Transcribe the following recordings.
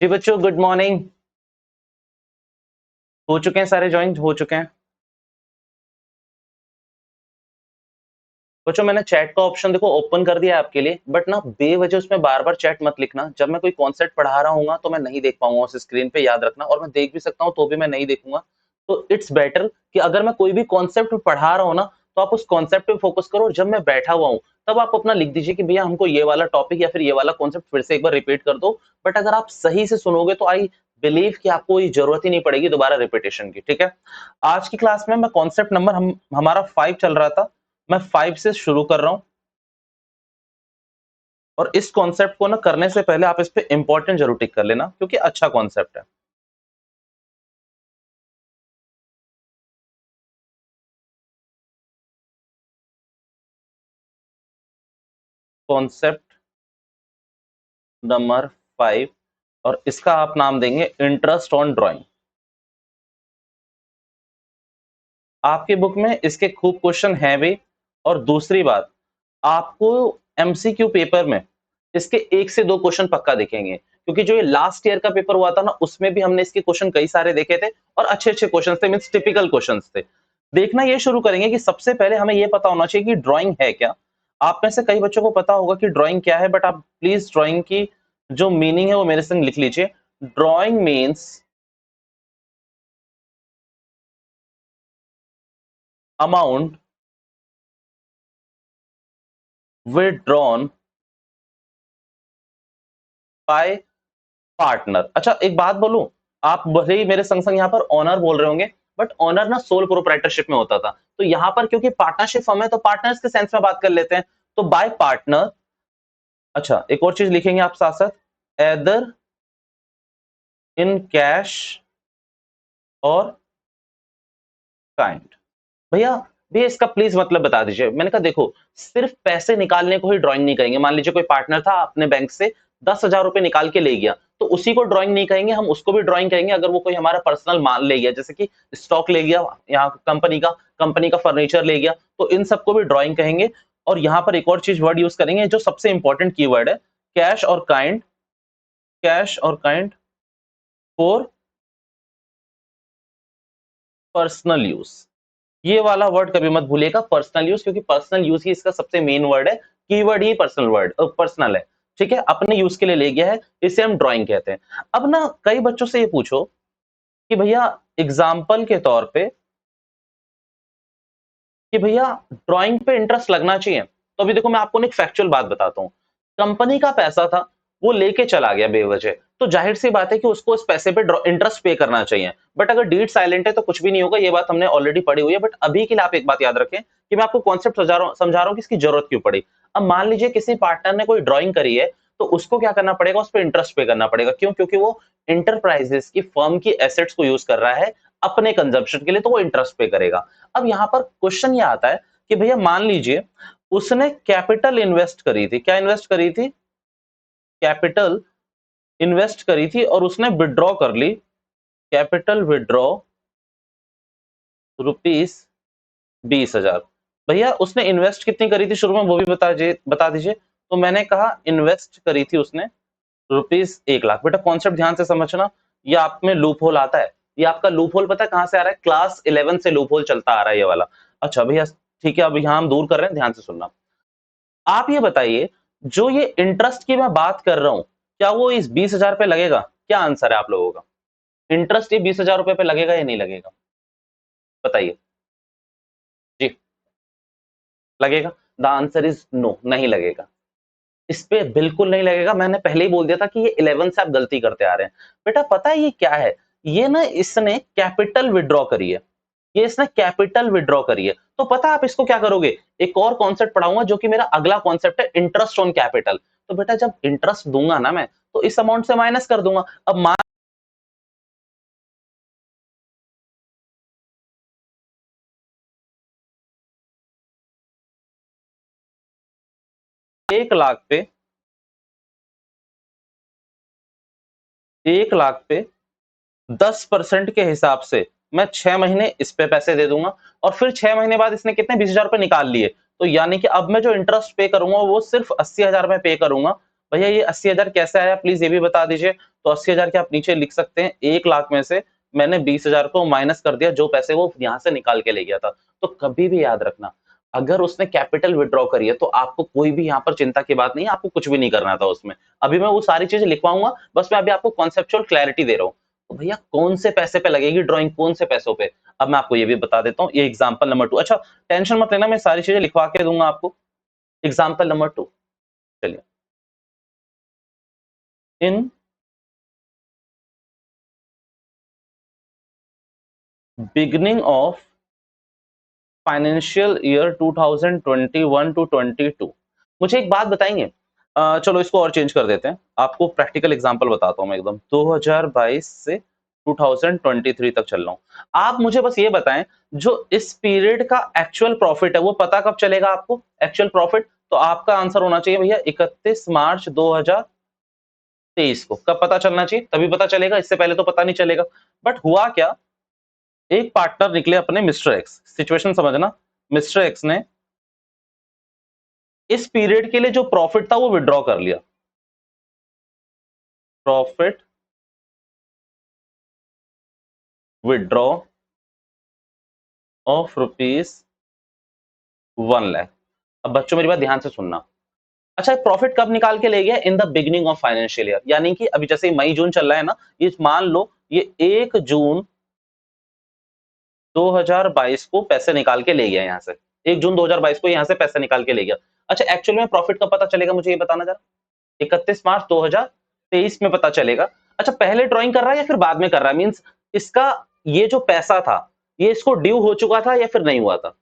जी बच्चों, good morning. हो चुके हैं, सारे ज्वाइन हो चुके हैं। बच्चों, मैंने चैट का ऑप्शन देखो ओपन कर दिया है आपके लिए, बट ना बेवजह उसमें बार बार चैट मत लिखना। जब मैं कोई कॉन्सेप्ट पढ़ा रहा हूँ तो मैं नहीं देख पाऊंगा उस स्क्रीन पे, याद रखना। और मैं देख भी सकता हूँ तो भी मैं नहीं देखूंगा। तो इट्स बेटर कि अगर मैं कोई भी कॉन्सेप्ट पढ़ा रहा हूँ ना, तो आप उस कॉन्सेप्ट पे फोकस करो। जब मैं बैठा हुआ हूँ तब आप अपना लिख दीजिए कि भैया हमको ये वाला टॉपिक या फिर ये वाला कॉन्सेप्ट फिर से एक बार रिपीट कर दो। बट अगर आप सही से सुनोगे तो आई बिलीव कि आपको ये जरूरत ही नहीं पड़ेगी दोबारा रिपीटेशन की। ठीक है, आज की क्लास में मैं कॉन्सेप्ट नंबर हमारा 5 चल रहा था। मैं 5 से शुरू कर रहा हूं। और इस कॉन्सेप्ट को ना करने से पहले आप इस पे इंपॉर्टेंट जरूर टिक कर लेना, क्योंकि अच्छा कॉन्सेप्ट है। कॉन्सेप्ट नंबर 5, और इसका आप नाम देंगे इंटरेस्ट ऑन ड्राइंग। आपकी बुक में इसके खूब क्वेश्चन हैं भी। और दूसरी बात, आपको एमसीक्यू पेपर में इसके 1 से 2 क्वेश्चन पक्का दिखेंगे, क्योंकि जो ये लास्ट ईयर का पेपर हुआ था ना, उसमें भी हमने इसके क्वेश्चन कई सारे देखे थे और अच्छे अच्छे क्वेश्चन थे, मींस टिपिकल क्वेश्चन थे। देखना ये शुरू करेंगे कि सबसे पहले हमें ये पता होना चाहिए कि ड्राइंग है क्या। आप में से कई बच्चों को पता होगा कि ड्राइंग क्या है, बट आप प्लीज ड्राइंग की जो मीनिंग है वो मेरे संग लिख लीजिए। Drawing means amount withdrawn bye partner. अच्छा, एक बात बोलूं, आप भले ही मेरे संग संग यहाँ पर ऑनर बोल रहे होंगे, बट ऑनर ना सोल प्रोप्राइटरशिप में होता था। तो यहाँ पर क्योंकि पार्टनरशिप फर्म है तो पार्टनर्स के सेंस में बात कर लेते हैं। तो बाय पार्टनर। अच्छा, एक और चीज लिखेंगे आप साथ साथ, एदर इन कैश और काइंड। भैया, भैया इसका प्लीज मतलब बता दीजिए। मैंने कहा देखो, सिर्फ पैसे निकालने को ही ड्राइंग नहीं कहेंगे। मान लीजिए कोई पार्टनर था अपने बैंक से 10,000 रुपए निकाल के ले गया, तो उसी को ड्राइंग नहीं कहेंगे, हम उसको भी ड्राइंग कहेंगे अगर वो कोई हमारा पर्सनल माल ले गया, जैसे कि स्टॉक ले गया, यहाँ कंपनी का फर्नीचर ले गया, तो इन सबको भी ड्राइंग कहेंगे। और यहाँ पर एक और चीज वर्ड यूज करेंगे जो सबसे इंपॉर्टेंट कीवर्ड है, कैश और काइंड। कैश और काइंड फॉर पर्सनल यूज। ये वाला वर्ड कभी मत भूलिएगा, पर्सनल यूज, क्योंकि पर्सनल यूज ही इसका सबसे मेन वर्ड है। कीवर्ड ही पर्सनल वर्ड पर्सनल है। ठीक है, अपने यूज के लिए ले गया है, इसे हम ड्राइंग कहते हैं। अब ना कई बच्चों से ये पूछो कि भैया एग्जाम्पल के तौर पे, कि भैया ड्राइंग पे इंटरेस्ट लगना चाहिए। तो अभी देखो, मैं आपको एक फैक्चुअल बात बताता हूँ। कंपनी का पैसा था, वो लेके चला गया बेवजह, तो जाहिर सी बात है कि उसको इस पैसे पे इंटरेस्ट पे करना चाहिए। बट अगर डीड साइलेंट है तो कुछ भी नहीं होगा। ये बात हमने ऑलरेडी पढ़ी हुई है। बट अभी के लिए आप एक बात याद रखें कि मैं आपको कॉन्सेप्ट समझा रहा हूँ कि इसकी जरूरत क्यों पड़ी। अब मान लीजिए किसी पार्टनर ने कोई ड्राइंग करी है, तो उसको क्या करना पड़ेगा, उस पर इंटरेस्ट पे करना पड़ेगा। क्यों? क्योंकि वो इंटरप्राइजेस की फर्म की एसेट्स को यूज कर रहा है अपने कंजप्शन के लिए, तो वो इंटरेस्ट पे करेगा। अब यहाँ पर क्वेश्चन ये आता है कि भैया मान लीजिए उसने कैपिटल इन्वेस्ट करी थी। क्या इन्वेस्ट करी थी? कैपिटल इन्वेस्ट करी थी और उसने विड्रॉ कर ली। Capital withdraw ₹20,000। भैया उसने इन्वेस्ट कितनी करी थी शुरू में, वो भी बता दीजिए। तो मैंने कहा इन्वेस्ट करी थी उसने ₹1,00,000। बेटा कॉन्सेप्ट ध्यान से समझना, ये आप में लूप होल आता है। ये आपका लूप होल पता है कहां से आ रहा है? क्लास 11 से लूप होल चलता आ रहा है ये वाला। अच्छा भैया, ठीक है, अब यहां हम दूर कर रहे हैं, ध्यान से सुनना। आप ये बताइए, जो ये इंटरेस्ट की मैं बात कर रहा हूं, क्या वो इस 20,000 पे लगेगा? क्या आंसर है आप लोगों का? इंटरेस्ट ये 20,000 रुपए पे लगेगा या नहीं लगेगा? बताइए जी। लगेगा? द आंसर इज नो, नहीं लगेगा। इस पे बिल्कुल नहीं लगेगा। मैंने पहले ही बोल दिया था कि ये 11 से आप गलती करते आ रहे हैं। बेटा पता है ये क्या है? ये ना इसने कैपिटल विड्रॉ करी है। ये इसने कैपिटल विड्रॉ करी है। तो पता है आप इसको क्या करोगे? एक और कॉन्सेप्ट पढ़ाऊंगा जो कि मेरा अगला कॉन्सेप्ट है, इंटरेस्ट ऑन कैपिटल। तो बेटा जब इंटरेस्ट दूंगा ना मैं, तो इस अमाउंट से माइनस कर दूंगा। अब मान एक लाख पे 1 लाख पे 10% के हिसाब से मैं 6 महीने इस पे पैसे दे दूंगा, और फिर 6 महीने बाद इसने कितने 20,000 रुपए निकाल लिए। तो यानी कि अब मैं जो इंटरेस्ट पे करूंगा वो सिर्फ 80,000 में पे करूंगा। भैया ये 80,000 कैसे आया, प्लीज ये भी बता दीजिए। तो 80,000 के आप नीचे लिख सकते हैं 1 लाख में से मैंने 20,000 को माइनस कर दिया, जो पैसे वो यहाँ से निकाल के ले गया था। तो कभी भी याद रखना, अगर उसने कैपिटल विड्रॉ करी है तो आपको कोई भी यहाँ पर चिंता की बात नहीं है, आपको कुछ भी नहीं करना था उसमें। अभी मैं वो सारी चीजें लिखवाऊंगा, बस मैं अभी आपको कॉन्सेप्चुअल क्लैरिटी दे रहा हूँ। तो भैया कौन से पैसे पे लगेगी ड्राइंग, कौन से पैसों पे, अब मैं आपको ये भी बता देता हूँ। ये एग्जाम्पल नंबर 2, अच्छा टेंशन मत लेना, मैं सारी चीजें लिखवा के दूंगा आपको। एग्जाम्पल नंबर 2, चलिए। In beginning of financial year 2021 to 22, मुझे एक बात बताएंगे। चलो इसको और चेंज कर देते हैं, आपको प्रैक्टिकल एग्जांपल बताता हूं मैं एकदम। 2022 से 2023 तक चल रहा हूं। आप मुझे बस ये बताएं, जो इस पीरियड का एक्चुअल प्रॉफिट है वो पता कब चलेगा आपको, एक्चुअल प्रॉफिट? तो आपका आंसर होना चाहिए भैया 31 मार्च 2023 को। कब पता चलना चाहिए? तभी पता चलेगा, इससे पहले तो पता नहीं चलेगा। बट हुआ क्या, एक पार्टनर निकले अपने मिस्टर एक्स, सिचुएशन समझना। मिस्टर एक्स ने इस पीरियड के लिए जो प्रॉफिट था वो विड्रॉ कर लिया। Profit withdraw of ₹1 lakh. अब बच्चों मेरी बात ध्यान से सुनना। अच्छा प्रॉफिट कब निकाल के ले गया? In the beginning of financial year, यानी कि अभी जैसे मई जून चल रहा है ना, ये मान लो ये 1 जून 2022 को पैसे निकाल के ले गया यहाँ से। 1 जून 2022 को यहाँ से पैसे निकाल के ले गया। अच्छा एक्चुअल में प्रॉफिट कब पता चलेगा, मुझे ये बताना जरा। 31 मार्च 2023 में पता चलेगा। अच्छा पहले ड्राइंग कर रहा है या फिर बाद में कर रहा है? मींस इसका ये जो पैसा था ये इसको ड्यू हो चुका था या फिर नहीं हुआ था?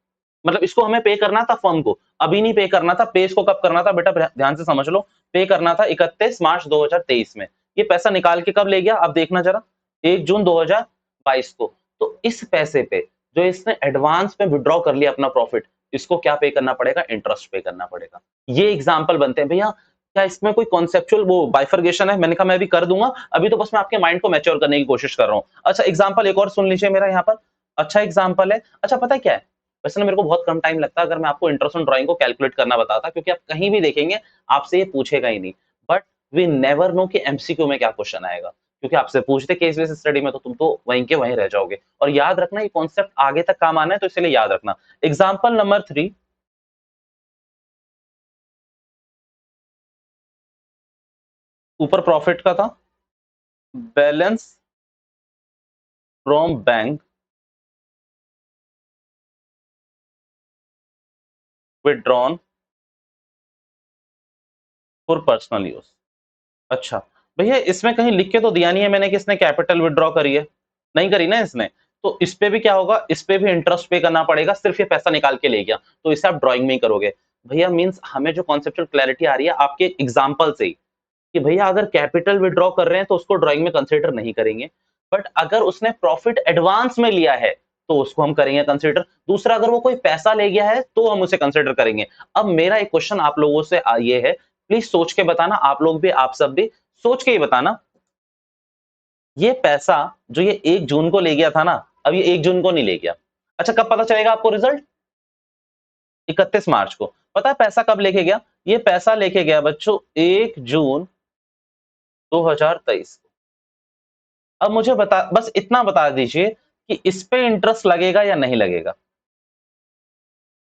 मतलब इसको हमें पे करना था फर्म को, अभी नहीं पे करना था। पे इसको कब करना था बेटा, ध्यान से समझ लो। पे करना था 31 मार्च 2023 में। ये पैसा निकाल के कब ले गया, अब देखना जरा, 1 जून 2022 को। तो इस पैसे पे जो इसने एडवांस में विड्रॉ कर लिया अपना प्रॉफिट, इसको क्या पे करना पड़ेगा? इंटरेस्ट पे करना पड़ेगा। ये एग्जाम्पल बनते हैं भैया। क्या इसमें कोई कॉन्सेप्चुअल वो बाइफर्गेशन है? मैंने कहा मैं भी कर दूंगा, अभी तो बस मैं आपके माइंड को मैच्योर करने की कोशिश कर रहा हूं। अच्छा एग्जाम्पल एक और सुन लीजिए मेरा यहाँ पर। अच्छा एग्जाम्पल है, अच्छा पता है क्या है, वैसे ना मेरे को बहुत कम टाइम लगता है अगर मैं आपको इंटरेस्ट ऑन ड्राइंग को कैलकुलेट करना बताता, क्योंकि आप कहीं भी देखेंगे आपसे ये पूछेगा ही नहीं। बट वी नेवर नो कि एमसीक्यू में क्या क्वेश्चन आएगा, क्योंकि आपसे पूछते केस बेस्ड स्टडी में तो तुम तो वहीं के वहीं रह जाओगे। और याद रखना ये कॉन्सेप्ट आगे तक काम आना है, तो इसलिए याद रखना। एग्जाम्पल नंबर 3, ऊपर प्रॉफिट का था, balance from bank withdrawn for personal use. अच्छा भैया इसमें कहीं लिख के तो दिया नहीं है मैंने कि इसने कैपिटल विड्रॉ करी है, नहीं करी ना इसने। तो इस पे भी क्या होगा, इस पे भी इंटरेस्ट पे करना पड़ेगा, सिर्फ ये पैसा निकाल के ले गया तो इसे आप ड्राइंग में ही करोगे। भैया मींस हमें जो कॉन्सेप्चुअल क्लैरिटी आ रही है आपके एग्जांपल से ही, कि भैया अगर कैपिटल विड्रॉ कर रहे हैं तो उसको ड्राइंग में कंसीडर नहीं करेंगे। बट अगर उसने प्रॉफिट एडवांस में लिया है तो उसको हम करेंगे कंसीडर। दूसरा अगर वो कोई पैसा ले गया है तो हम उसे कंसीडर करेंगे। अब मेरा एक क्वेश्चन आप लोगों से ये है, प्लीज सोच के बताना, आप लोग भी आप सब भी सोच के ही बताना। ये पैसा जो ये 1 जून को ले गया था ना, अब ये 1 जून को नहीं ले गया। अच्छा कब पता चलेगा आपको रिजल्ट? 31 मार्च को। पता है पैसा कब लेके गया? ये पैसा लेके गया बच्चों 1 जून 2023 को। अब मुझे बता, बस इतना बता दीजिए कि इस पे इंटरेस्ट लगेगा या नहीं लगेगा।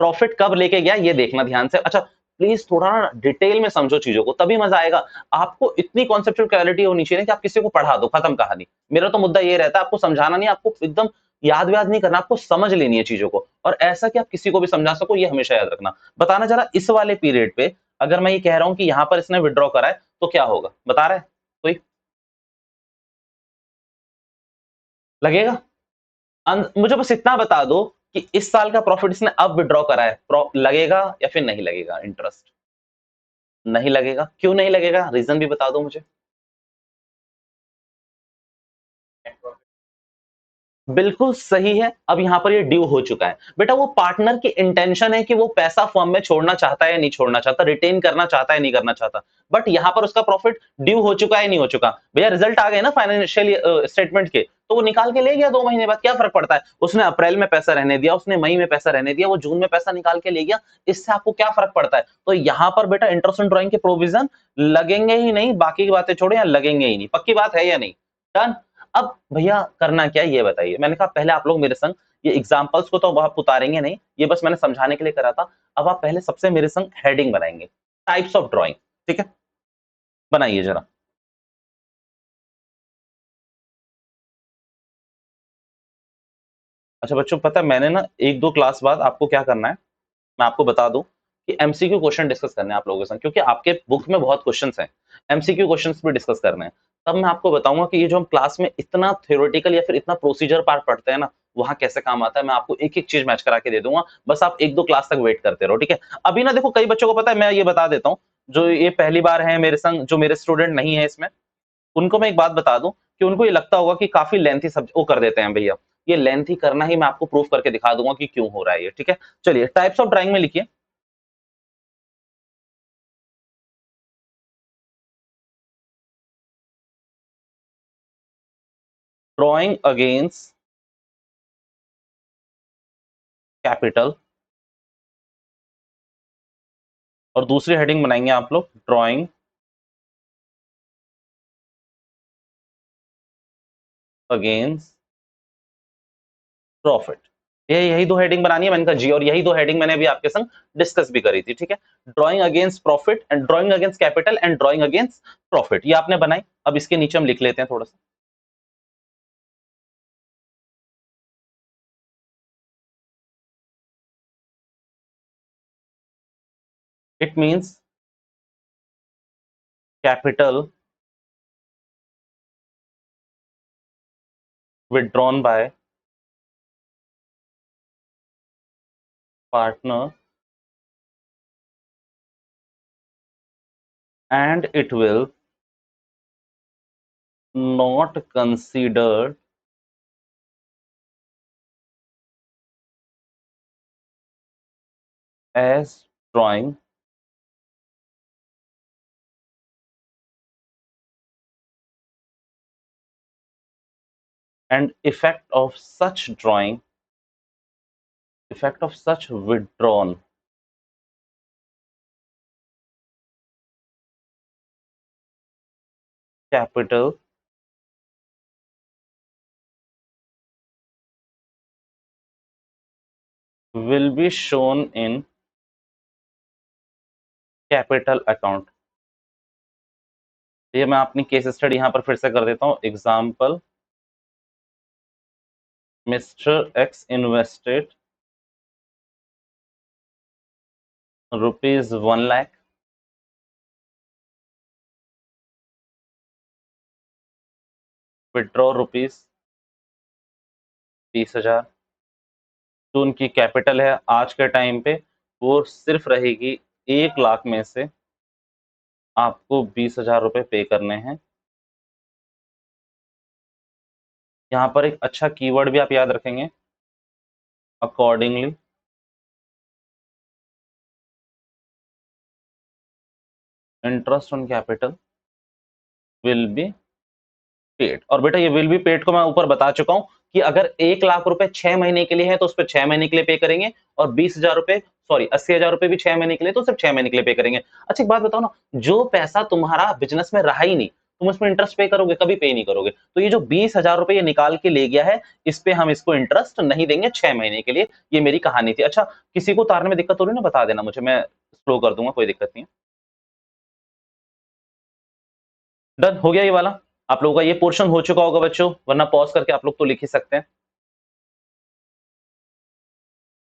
प्रॉफिट कब लेके गया ये देखना ध्यान से। अच्छा प्लीज थोड़ा ना डिटेल में समझो चीजों को, तभी मजा आएगा। आपको इतनी कॉन्सेप्चुअल क्लैरिटी होनी चाहिए कि आप किसी को पढ़ा दो, खत्म कहानी। मेरा तो मुद्दा ये रहता है आपको समझाना नहीं, आपको एकदम याद व्याद नहीं करना, आपको समझ लेनी है चीजों को, और ऐसा कि आप किसी को भी समझा सको, ये हमेशा याद रखना। बताना जरा इस वाले पीरियड पे अगर मैं ये कह रहा हूं कि यहां पर इसने विड्रॉ करा है तो क्या होगा, बता रहा है कोई? लगेगा? मुझे बस इतना बता दो कि इस साल का प्रॉफिट इसने अब विड्रॉ करा है, लगेगा या फिर नहीं लगेगा इंटरेस्ट? नहीं लगेगा। क्यों नहीं लगेगा, रीजन भी बता दो मुझे। बिल्कुल सही है। अब यहाँ पर ये ड्यू हो चुका है। बेटा वो पार्टनर की इंटेंशन है कि वो पैसा फर्म में छोड़ना चाहता है या नहीं छोड़ना चाहता, रिटेन करना चाहता है नहीं करना चाहता। बट यहाँ पर उसका प्रॉफिट ड्यू हो चुका है नहीं हो चुका। भैया रिजल्ट आ गए ना फाइनेंशियल स्टेटमेंट के, तो वो निकाल के ले गया 2 महीने बाद, क्या फ़र्क पड़ता है? उसने अप्रैल में पैसा रहने दिया, उसने मई में पैसा रहने दिया, वो जून में पैसा निकाल के ले गया, इससे आपको क्या फ़र्क पड़ता है? तो यहाँ पर बेटा इंटरेस्ट ऑन ड्राइंग के प्रोविज़न लगेंगे ही नहीं, बाकी की बातें छोड़ो, यहाँ लगेंगे ही नहीं। पक्की बात है या नहीं? डन? अब भैया करना क्या है ये बताइए? मैंने कहा पहले आप लोग मेरे संग ये एग्ज़ाम्पल्स को तो अब आप उतारेंगे नहीं, ये बस मैंने समझाने के लिए करा था। अब आप पहले सबसे मेरे संग हेडिंग बनाएँगे, टाइप्स ऑफ ड्राइंग, ठीक है? बनाइए ज़रा। अच्छा बच्चों पता है मैंने ना 1-2 क्लास बाद आपको क्या करना है, मैं आपको बता दूँ कि एमसीक्यू क्वेश्चन डिस्कस करने हैं आप लोगों के संग, क्योंकि आपके बुक में बहुत क्वेश्चन्स हैं। एमसीक्यू क्वेश्चन्स भी डिस्कस करने हैं। तब मैं आपको बताऊँगा कि ये जो हम क्लास में इतना थ्योरेटिकल या फिर इतना प्रोसीजर पार्ट पढ़ते हैं ना, वहाँ कैसे काम आता है, मैं आपको एक-एक चीज़ मैच करा के दे दूँगा। बस आप 1-2 क्लास तक वेट करते रहो, ठीक है? अभी ना देखो कई बच्चों को पता है, मैं ये बता देता हूँ, जो ये पहली बार हैं मेरे संग, जो मेरे स्टूडेंट नहीं है इसमें, उनको मैं एक बात बता दूं कि उनको ये लगता होगा कि काफी लेंथी सब वो कर देते हैं भैया। ये लेंथी करना ही मैं आपको प्रूफ करके दिखा दूंगा कि क्यों हो रहा है ये, ठीक है? चलिए टाइप्स ऑफ ड्राइंग में लिखिए। ड्राइंग अगेंस्ट कैपिटल, और दूसरी हेडिंग बनाएंगे आप लोग ड्राइंग अगेंस्ट प्रॉफिट। ये यही दो हेडिंग बनानी है, मैंने कहा जी, और यही दो हेडिंग मैंने अभी आपके संग डिस्कस भी करी थी, ठीक है? Drawing against profit and drawing against capital and drawing against profit, ये आपने बनाई। अब इसके नीचे हम लिख लेते हैं थोड़ा सा। It means capital withdrawn by partner and it will not considered as drawing and effect of such withdrawn capital will be shown in capital account। ये मैं अपनी केस स्टडी यहां पर फिर से कर देता हूं। Example, mister x invested ₹1,00,000, withdraw ₹20,000। जो उनकी कैपिटल है आज के टाइम पे वो सिर्फ रहेगी 1,00,000 में से आपको ₹20,000 पे करने हैं। यहाँ पर एक अच्छा कीवर्ड भी आप याद रखेंगे, accordingly interest on capital will be paid. और बेटा ये विल बी पेड को मैं ऊपर बता चुका हूं कि अगर 1,00,000 रुपए 6 महीने के लिए है तो उस पर 6 महीने के लिए पे करेंगे, और 20,000 रुपए सॉरी 80,000 रुपए भी 6 महीने के लिए तो सिर्फ 6 महीने के लिए पे करेंगे। अच्छा एक बात बताओ ना, जो पैसा तुम्हारा बिजनेस में रहा ही नहीं, तुम उसमें इंटरेस्ट पे करोगे? कभी पे नहीं करोगे। तो ये जो 20,000 रुपए ये निकाल के ले गया है, इस पे हम इसको इंटरेस्ट नहीं देंगे 6 महीने के लिए। ये मेरी कहानी थी। अच्छा किसी को उतारने में दिक्कत हो रही है ना, बता देना मुझे, मैं स्लो कर दूंगा, कोई दिक्कत नहीं है। डन हो गया ये वाला। आप लोगों का ये पोर्शन हो चुका होगा बच्चों, वरना पॉज करके आप लोग तो लिख ही सकते हैं।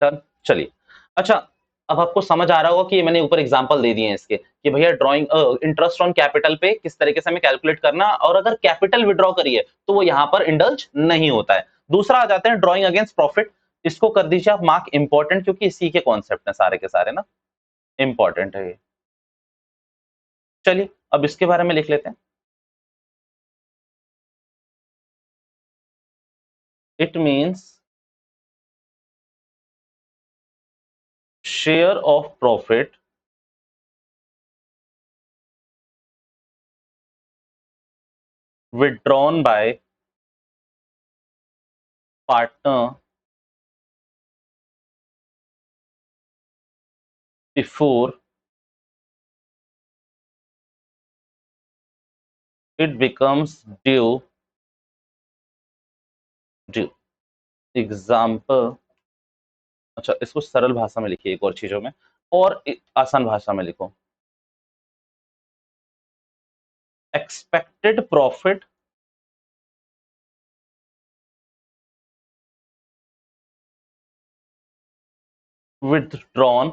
डन, चलिए। अच्छा अब आपको समझ आ रहा होगा कि ये मैंने ऊपर एग्जांपल दे दिए हैं इसके कि भैया ड्राइंग इंटरेस्ट ऑन कैपिटल पे किस तरीके से हमें कैलकुलेट करना, और अगर कैपिटल विड्रॉ करिए तो वो यहाँ पर इंडल्ज नहीं होता है। दूसरा आ जाते हैं ड्राइंग अगेंस्ट प्रॉफिट। इसको कर दीजिए आप मार्क इंपॉर्टेंट, क्योंकि इसी के कॉन्सेप्ट है सारे के सारे ना, इंपॉर्टेंट है ये। चलिए अब इसके बारे में लिख लेते हैं। It means share of profit withdrawn by partner before it becomes due example. अच्छा, इसको सरल भाषा में लिखिए एक और चीजों में, और आसान भाषा में लिखो। Expected profit withdrawn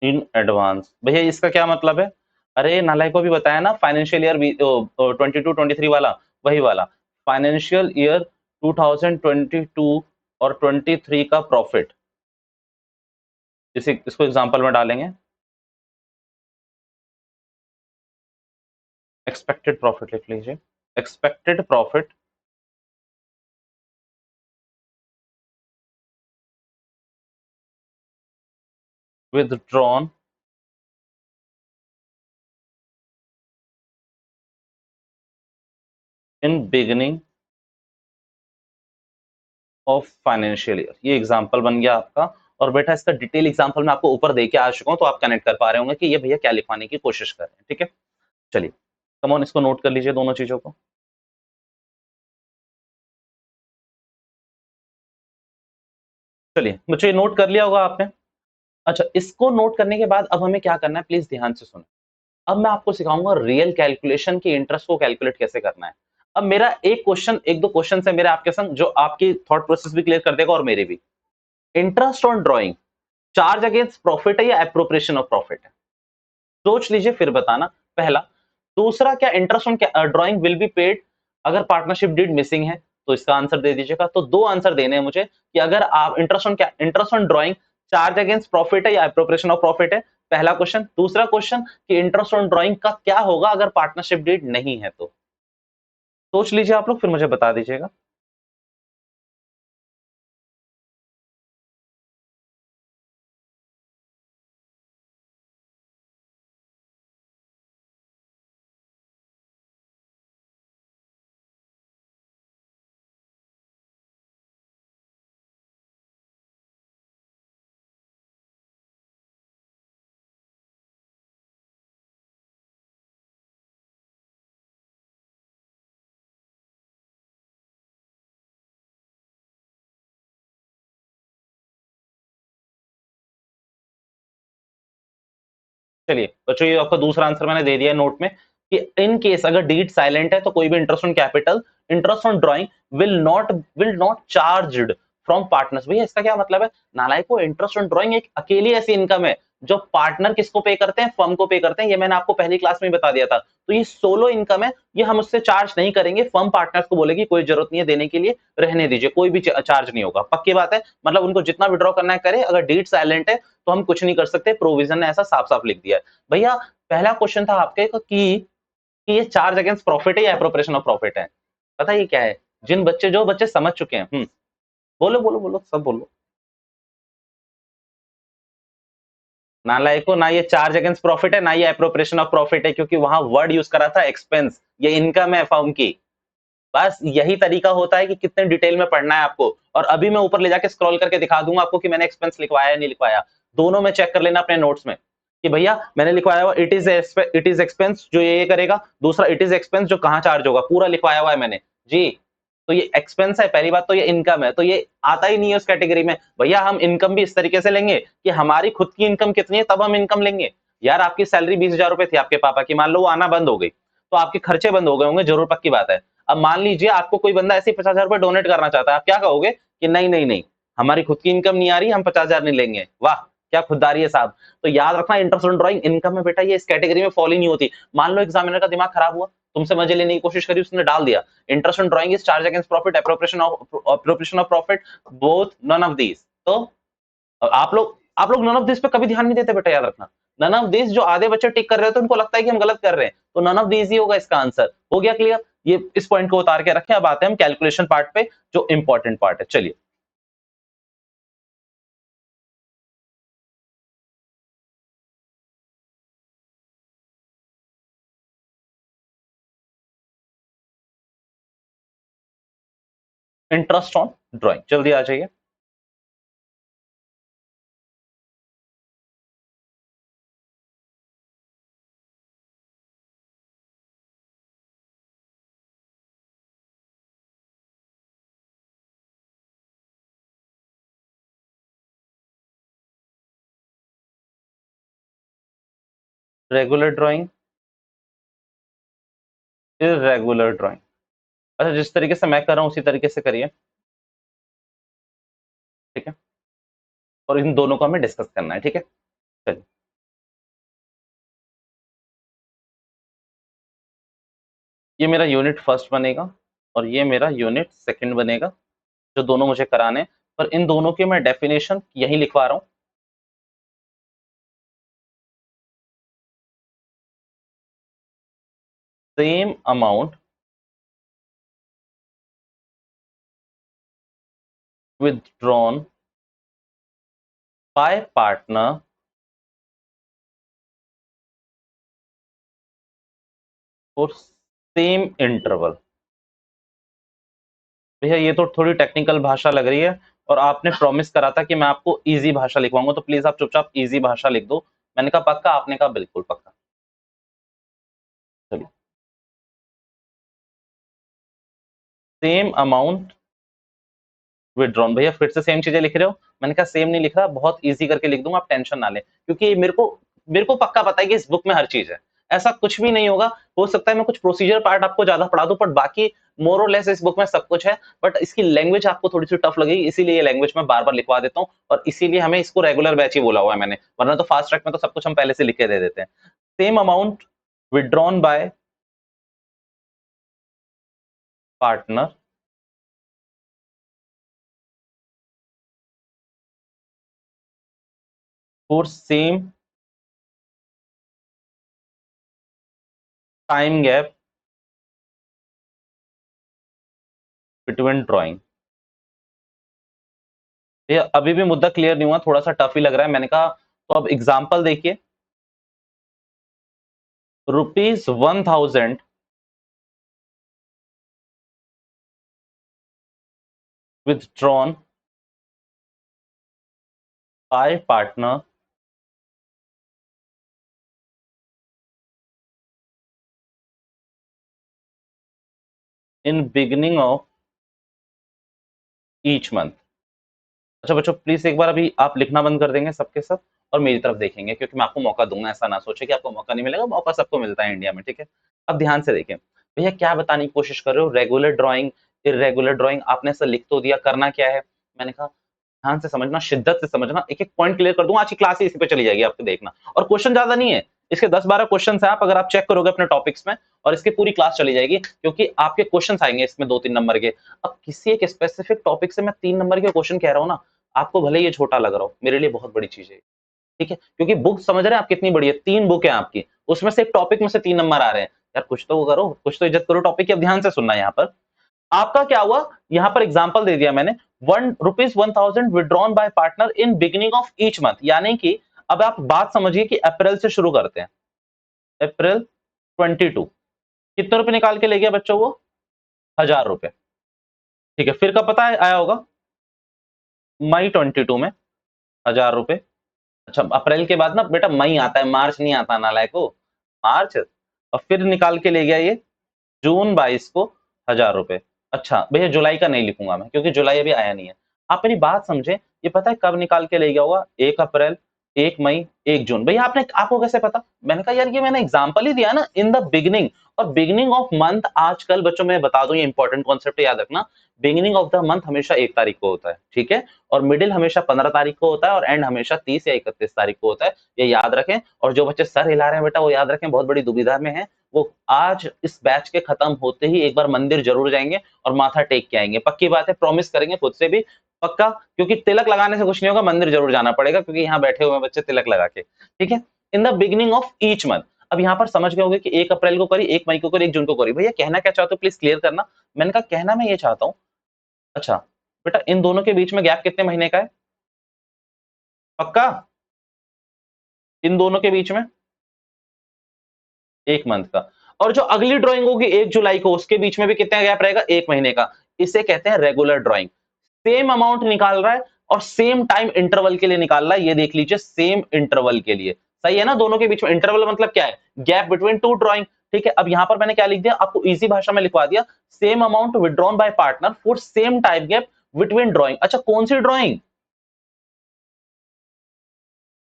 in advance. भैया इसका क्या मतलब है? अरे नालायक को भी बताया ना, फाइनेंशियल ईयर 22-23 वाला, वही वाला फाइनेंशियल ईयर 2022 और 23 का प्रॉफिट, इसको एग्जांपल में डालेंगे। एक्सपेक्टेड प्रॉफिट लिख लीजिए। Expected profit withdrawn in beginning of financial year. ये एग्जांपल बन गया आपका। और बेटा इसका डिटेल एग्जांपल मैं आपको ऊपर दे के आ चुका हूं, तो आप कनेक्ट कर पा रहे होंगे कि ये भैया क्या लिखवाने की कोशिश कर रहे हैं। ठीक है, चलिए कम ऑन, इसको नोट कर लीजिए दोनों चीजों को। चलिए, मुझे नोट कर लिया होगा आपने। अच्छा, इसको नोट करने के बाद अब हमें क्या करना है, प्लीज ध्यान से सुनो। अब मैं आपको सिखाऊंगा रियल कैलकुलेशन की इंटरेस्ट को कैलकुलेट कैसे करना है। अब मेरा एक क्वेश्चन, एक दो क्वेश्चन है मेरे आपके संग, जो आपकी थॉट प्रोसेस भी क्लियर कर देगा और मेरे भी। Interest on drawing charge against profit है या एप्रोप्रिएशन ऑफ प्रॉफिट है? सोच लीजिए फिर बताना, पहला। दूसरा, क्या interest on drawing will be paid अगर पार्टनरशिप डीड मिसिंग है? तो इसका आंसर दे दीजिएगा। तो दो आंसर देने हैं मुझे कि अगर आप interest on drawing charge against profit है या एप्रोप्रिएशन ऑफ प्रॉफिट है, पहला क्वेश्चन। दूसरा क्वेश्चन कि इंटरेस्ट ऑन ड्राइंग का क्या होगा अगर पार्टनरशिप डीड नहीं है? तो सोच लीजिए आप लोग, फिर मुझे बता दीजिएगा। चलिए बच्चों, ये आपका दूसरा आंसर मैंने दे दिया है नोट में कि इन केस अगर डीड साइलेंट है तो कोई भी interest on capital, interest on drawing will not charged from partners. भैया इसका क्या मतलब है? नालायक को, इंटरेस्ट ऑन ड्राइंग एक अकेली ऐसी इनकम है जो पार्टनर किसको पे करते हैं? फर्म को पे करते हैं। ये मैंने आपको पहली क्लास में बता दिया था। तो ये सोलो इनकम है, ये हम उससे चार्ज नहीं करेंगे। फर्म पार्टनर्स को बोलेगी कोई जरूरत नहीं है देने के लिए, रहने दीजिए, कोई भी चार्ज नहीं होगा। पक्की बात है, मतलब उनको जितना विड्रॉ करना है करे, अगर डीड साइलेंट है तो हम कुछ नहीं कर सकते, प्रोविजन ने ऐसा साफ साफ लिख दिया है। भैया पहला क्वेश्चन था आपके कि ये चार्ज अगेंस्ट प्रॉफिट है या एप्रोप्रिएशन ऑफ प्रॉफिट है? पता है ये क्या है? जो बच्चे समझ चुके हैं, बोलो बोलो बोलो, सब बोलो। नालायको, ना ये चार्ज अगेंस्ट प्रॉफिट है ना ये एप्रोप्रिएशन ऑफ प्रॉफिट है, क्योंकि वहां वर्ड यूज करा था एक्सपेंस। ये इनकम है फर्म की। बस यही तरीका होता है कि कितने डिटेल में पढ़ना है आपको। और अभी मैं ऊपर ले जाके स्क्रॉल करके दिखा दूंगा आपको कि मैंने एक्सपेंस लिखवाया है नहीं लिखवाया। दोनों में चेक कर लेना अपने नोट्स में कि भैया मैंने लिखवाया हुआ इट इज एक्सपेंस जो ये करेगा, दूसरा इट इज एक्सपेंस जो कहां चार्ज होगा, पूरा लिखवाया हुआ है मैंने जी। तो ये एक्सपेंस है, पहली बात तो ये इनकम है, तो ये आता ही नहीं है उस कैटेगरी में। भैया हम इनकम भी इस तरीके से लेंगे कि हमारी खुद की इनकम कितनी है तब हम इनकम लेंगे। यार आपकी सैलरी 20,000 रुपए थी आपके पापा की, मान लो वो आना बंद हो गई, तो आपके खर्चे बंद हो गए होंगे, जरूर पक्की बात है। अब मान लीजिए आपको कोई बंदा ऐसे 50,000 रुपए डोनेट करना चाहता है, आप क्या कहोगे कि नहीं नहीं नहीं, हमारी खुद की इनकम नहीं आ रही, हम 50,000 नहीं लेंगे। वाह क्या खुददारी है साहब। तो याद रखना, इंटरेस्ट ऑन ड्राइंग इनकम है बेटा, ये इस कैटेगरी में फॉलो ही नहीं होती। मान लो एग्जामिनर का दिमाग खराब हुआ, तुमसे मजे लेने की कोशिश करी, उसने डाल दिया interest on drawing is charge against profit, appropriation of profit, both none of these. तो आप लोग नन ऑफ दिस पे कभी ध्यान नहीं देते बेटा, याद रखना। नन ऑफ दिस, जो आधे बच्चे टिक कर रहे हो तो उनको लगता है कि हम गलत कर रहे हैं, तो नन ऑफ दिस ही होगा इसका आंसर। हो गया क्लियर? ये इस पॉइंट को उतार के रखें, अब आते हैं हम कैलकुलेशन पार्ट पे, जो इंपॉर्टेंट पार्ट है। चलिए, इंटरेस्ट ऑन ड्राइंग, जल्दी आ जाइए। Regular drawing, irregular drawing. अच्छा, जिस तरीके से मैं कर रहा हूं उसी तरीके से करिए, ठीक है? और इन दोनों को हमें डिस्कस करना है, ठीक है? चलिए, ये मेरा यूनिट फर्स्ट बनेगा और ये मेरा यूनिट सेकंड बनेगा, जो दोनों मुझे कराने हैं। पर इन दोनों की मैं डेफिनेशन यही लिखवा रहा हूं। Same amount withdrawn by partner for same interval। भैया ये तो थोड़ी टेक्निकल भाषा लग रही है, और आपने प्रॉमिस करा था कि मैं आपको इजी भाषा लिखवाऊंगा, तो प्लीज आप चुपचाप इजी भाषा लिख दो। मैंने कहा पक्का, आपने कहा बिल्कुल पक्का। चलिए, सेम अमाउंट विड्रॉन। भैया फिर से सेम चीजें लिख रहे हो? मैंने कहा सेम नहीं लिख रहा, बहुत इजी करके लिख दूंगा, आप टेंशन ना लें, क्योंकि मेरे को पक्का पता है कि इस बुक में हर चीज है, ऐसा कुछ भी नहीं होगा। हो सकता है मैं कुछ प्रोसीजर पार्ट आपको ज्यादा पढ़ा दूं, बट बाकी मोर और लेस इस बुक में सब कुछ है। बट इसकी लैंग्वेज आपको थोड़ी सी टफ लगेगी, इसीलिए ये लैंग्वेज मैं बार बार लिखवा देता हूँ, और इसीलिए हमें इसको रेगुलर बैच ही बोला हुआ है मैंने, वरना तो फास्ट ट्रैक में तो सब कुछ हम पहले से लिख के दे देते हैं। Same amount withdrawn bye partner for same time gap between drawing. ये अभी भी मुद्दा क्लियर नहीं हुआ, थोड़ा सा टफ ही लग रहा है। मैंने कहा तो अब एग्जांपल देखिए, ₹1000 withdrawn by partner in beginning of each month। अच्छा बच्चों, प्लीज एक बार अभी आप लिखना बंद कर देंगे सबके सब, और मेरी तरफ देखेंगे, क्योंकि मैं आपको मौका दूंगा, ऐसा ना सोचे कि आपको मौका नहीं मिलेगा, मौका सबको मिलता है इंडिया में, ठीक है? अब ध्यान से देखें भैया, क्या बताने की कोशिश कर रहे हो? रेगुलर ड्राइंग, इरेगुलर ड्राइंग, आपने ऐसा लिख तो दिया, करना क्या है? मैंने कहा ध्यान से समझना, शिद्दत से समझना, एक एक पॉइंट क्लियर कर दूंगा, आज की क्लास ही इसी पे चली जाएगी, आपको देखना। और क्वेश्चन ज्यादा नहीं है, इसके 10-12 क्वेश्चन है, आप अगर आप चेक करोगे अपने टॉपिक्स में, और इसकी पूरी क्लास चली जाएगी, क्योंकि आपके क्वेश्चन आएंगे इसमें 2-3 नंबर के। अब किसी एक स्पेसिफिक टॉपिक से मैं 3 नंबर के क्वेश्चन कह रहा हूँ ना, आपको भले ये छोटा लग रहा हो, मेरे लिए बहुत बड़ी चीज है, ठीक है? क्योंकि बुक समझ रहे हैं आप कितनी बड़ी है, 3 बुक है आपकी, उसमें से एक टॉपिक में से 3 नंबर आ रहे हैं। यार कुछ तो वो करो, कुछ तो इज्जत करो टॉपिक की। अब ध्यान से सुनना, यहाँ पर आपका क्या हुआ, यहाँ पर एग्जांपल दे दिया मैंने, ₹1000 withdrawn bye partner in beginning of each month, यानी कि अब आप बात समझिए कि अप्रैल से शुरू करते हैं। अप्रैल 22 कितने रुपए निकाल के ले गया बच्चों वो? ₹1000, ठीक है? फिर कब पता है आया होगा? मई 22 में ₹1000। अच्छा, अप्रैल के बाद ना बेटा मई आता है, मार्च नहीं आता नालायको, मार्च। और फिर निकाल के ले गया ये जून 22 को ₹1000। अच्छा भैया, जुलाई का नहीं लिखूंगा मैं, क्योंकि जुलाई अभी आया नहीं है। आप मेरी बात समझे, ये पता है कब निकाल के ले गया होगा? 1 अप्रैल, 1 मई, 1 जून। भैया आपने, आपको कैसे पता? मैंने कहा यार ये मैंने एग्जांपल ही दिया ना, इन द बिगिनिंग। और बिगिनिंग ऑफ मंथ आजकल बच्चों में बता दूं, ये इंपॉर्टेंट कॉन्सेप्ट याद रखना, बिगिनिंग ऑफ द मंथ हमेशा 1 तारीख को होता है, ठीक है? और मिडिल हमेशा 15 तारीख को होता है, और एंड हमेशा 30 या 31 तारीख को होता है, ये याद रखें। और जो बच्चे सर हिला रहे हैं बेटा, वो याद रखें, बहुत बड़ी दुविधा में है, वो आज इस बैच के खत्म होते ही एक बार मंदिर जरूर जाएंगे और माथा टेक के आएंगे। पक्की बात है, प्रॉमिस करेंगे खुद से भी, पक्का, क्योंकि तिलक लगाने से कुछ नहीं होगा, मंदिर जरूर जाना पड़ेगा, क्योंकि यहाँ बैठे हुए बच्चे तिलक लगा के, ठीक है? In the beginning of each month. अब यहाँ पर समझ गए होंगे कि 1 अप्रैल को करी, 1 मई को करी, 1 जून को करी। भैया कहना क्या चाहते हो प्लीज क्लियर करना। मैंने कहा कहना मैं ये चाहता हूँ, अच्छा बेटा इन दोनों के बीच में गैप कितने महीने का है? पक्का? इन दोनों के बीच में 1 मंथ का। और जो अगली ड्राइंग होगी 1 जुलाई को, उसके बीच में भी कितना गैप रहेगा? 1 महीने का। इसे कहते हैं रेगुलर ड्राइंग। सेम अमाउंट निकाल रहा है और सेम टाइम इंटरवल के लिए निकाल रहा है। ये देख लीजिए, सेम इंटरवल के लिए। सही है ना? दोनों के बीच में इंटरवल मतलब क्या है? Gap between two drawing. ठीक है, अब यहां पर मैंने क्या लिख दिया, आपको इजी भाषा में लिखवा दिया, same amount withdrawn bye partner for same time gap between drawing. अच्छा कौन सी ड्राइंग?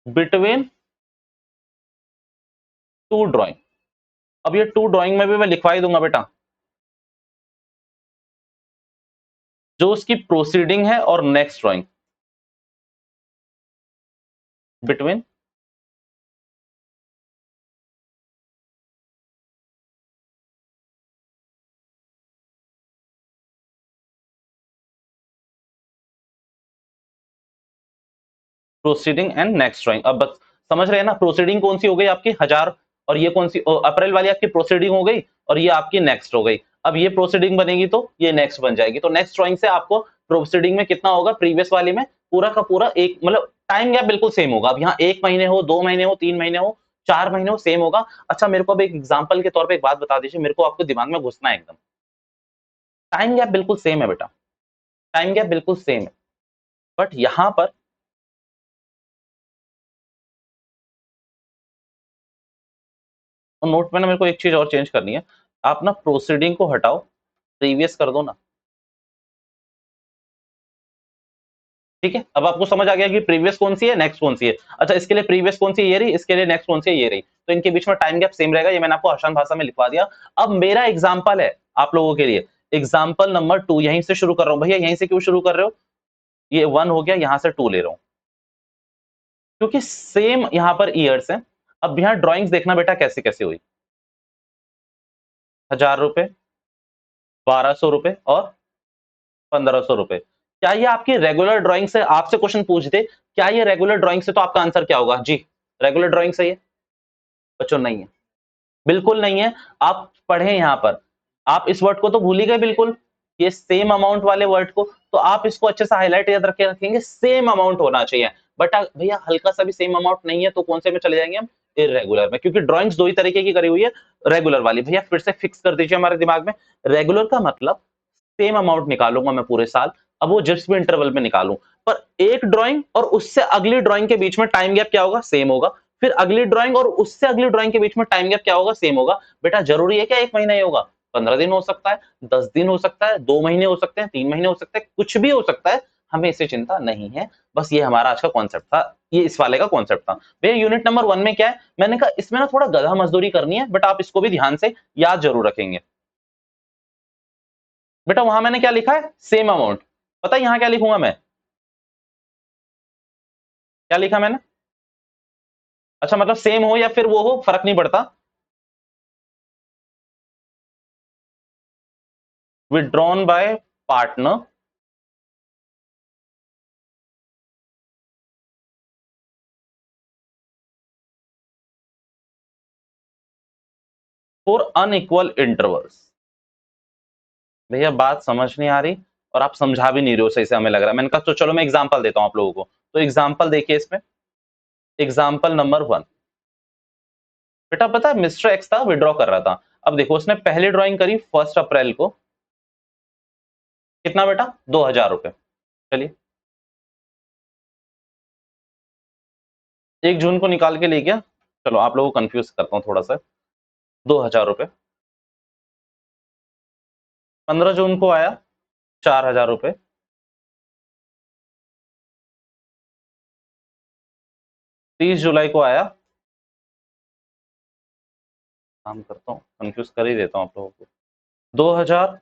Between two drawing. अब ये टू ड्राइंग में भी मैं लिखवा ही दूंगा बेटा, जो उसकी प्रोसीडिंग है और next drawing between proceeding and next drawing. अब बस समझ रहे हैं ना, प्रोसीडिंग कौन सी हो गई आपकी 1000, और ये कौन सी अप्रैल वाली आपकी प्रोसीडिंग हो गई, और ये आपकी नेक्स्ट हो गई। अब ये प्रोसीडिंग बनेगी तो ये नेक्स्ट बन जाएगी। तो नेक्स्ट ड्राइंग से आपको प्रोसीडिंग में कितना होगा, प्रीवियस वाली में पूरा का पूरा एक, मतलब टाइम गैप बिल्कुल सेम होगा। अब यहाँ 1 महीने हो, 2 महीने हो, 3 महीने हो, 4 महीने हो, सेम होगा। अच्छा मेरे को अब एक एग्जाम्पल के तौर पर एक बात बता दीजिए, मेरे को आपको दिमाग में घुसना है एकदम। टाइम गैप बिल्कुल सेम है बेटा, टाइम गैप बिल्कुल सेम है, बट यहां पर नोट में ना मेरे को एक चीज और चेंज करनी है। आप ना प्रोसीडिंग को हटाओ, प्रीवियस कर दो ना। ठीक है, अब आपको समझ आ गया कि प्रीवियस कौन सी है, नेक्स्ट कौन सी है। अच्छा इसके लिए प्रीवियस कौन सी है, ये रही, इसके लिए नेक्स्ट कौन सी है, ये रही। तो इनके बीच में टाइम गैप सेम रहेगा, ये मैंने आपको आसान भाषा में लिखवा दिया। अब मेरा एग्जाम्पल है आप लोगों के लिए, एग्जाम्पल नंबर 2 यहीं से शुरू कर रहा हूं। भैया यहीं से क्यों शुरू कर रहे हो? ये 1 हो गया, यहां से 2 ले रहा हूं क्योंकि सेम यहां पर ईयर्स है। अब यहाँ ड्रॉइंग्स देखना बेटा कैसे कैसे हुई, 1000 रुपए, 1200 रुपए और 1500 रुपए। क्या ये आपकी रेगुलर ड्राइंग से, आपसे क्वेश्चन पूछ दे क्या ये रेगुलर ड्राइंग से, तो आपका आंसर क्या होगा? जी रेगुलर ड्राइंग से है बच्चों? नहीं है, बिल्कुल नहीं है। आप पढ़े यहां पर, आप इस वर्ड को तो भूल ही गए बिल्कुल, ये सेम अमाउंट वाले वर्ड को। तो आप इसको अच्छे से हाईलाइट याद रखे रखेंगे, सेम अमाउंट होना चाहिए। बट भैया हल्का सा भी सेम अमाउंट नहीं है तो कौन से में चले जाएंगे हम? इरेगुलर में, क्योंकि ड्राइंग्स दो ही तरीके की करी हुई है, रेगुलर वाली। भैया फिर से फिक्स कर दीजिए हमारे दिमाग में, रेगुलर का मतलब सेम अमाउंट निकालूंगा मैं पूरे साल, अब वो जिस भी इंटरवल में निकालूं, पर एक ड्राइंग और उससे अगली ड्राइंग के बीच में टाइम गैप क्या होगा? सेम होगा। फिर अगली ड्राइंग और उससे अगली ड्राइंग के बीच में टाइम गैप क्या होगा? सेम होगा। बेटा जरूरी है क्या 1 महीना ही होगा? 15 दिन हो सकता है, 10 दिन हो सकता है, 2 महीने हो सकते हैं, 3 महीने हो सकते हैं, कुछ भी हो सकता है, हमें इससे चिंता नहीं है। बस ये हमारा आज का कॉन्सेप्ट था, ये इस वाले का कॉन्सेप्ट था। भैया यूनिट नंबर 1 में क्या है, मैंने कहा इसमें ना थोड़ा गधा मजदूरी करनी है, बट आप इसको भी ध्यान से याद जरूर रखेंगे। बेटा वहां मैंने क्या लिखा है? Same amount. पता है यहां क्या लिखूंगा मैं? क्या लिखा मैंने? अच्छा मतलब सेम हो या फिर वो हो, फर्क नहीं पड़ता। Withdrawn bye partner for unequal intervals. भैया बात समझ नहीं आ रही और आप समझा भी नहीं रहे हो सही से, हमें लग रहा है। मैंने कहा तो चलो मैं एग्जांपल देता हूं आप लोगों को। तो एग्जांपल देखिए इसमें, एग्जांपल नंबर 1। बेटा पता है मिस्टर एक्स था, विड्रॉ कर रहा था। अब देखो उसने पहली ड्राइंग करी 1 अप्रैल को, कितना बेटा? 2000 रुपए। चलिए 1 जून को निकाल के ले गया, चलो आप लोगों को कंफ्यूज करता हूँ थोड़ा सा। 2000 रुपए 15 जून को आया, 4000 रुपए 30 जुलाई को आया, काम करता हूँ कंफ्यूज कर ही देता हूँ आप लोगों को, 2000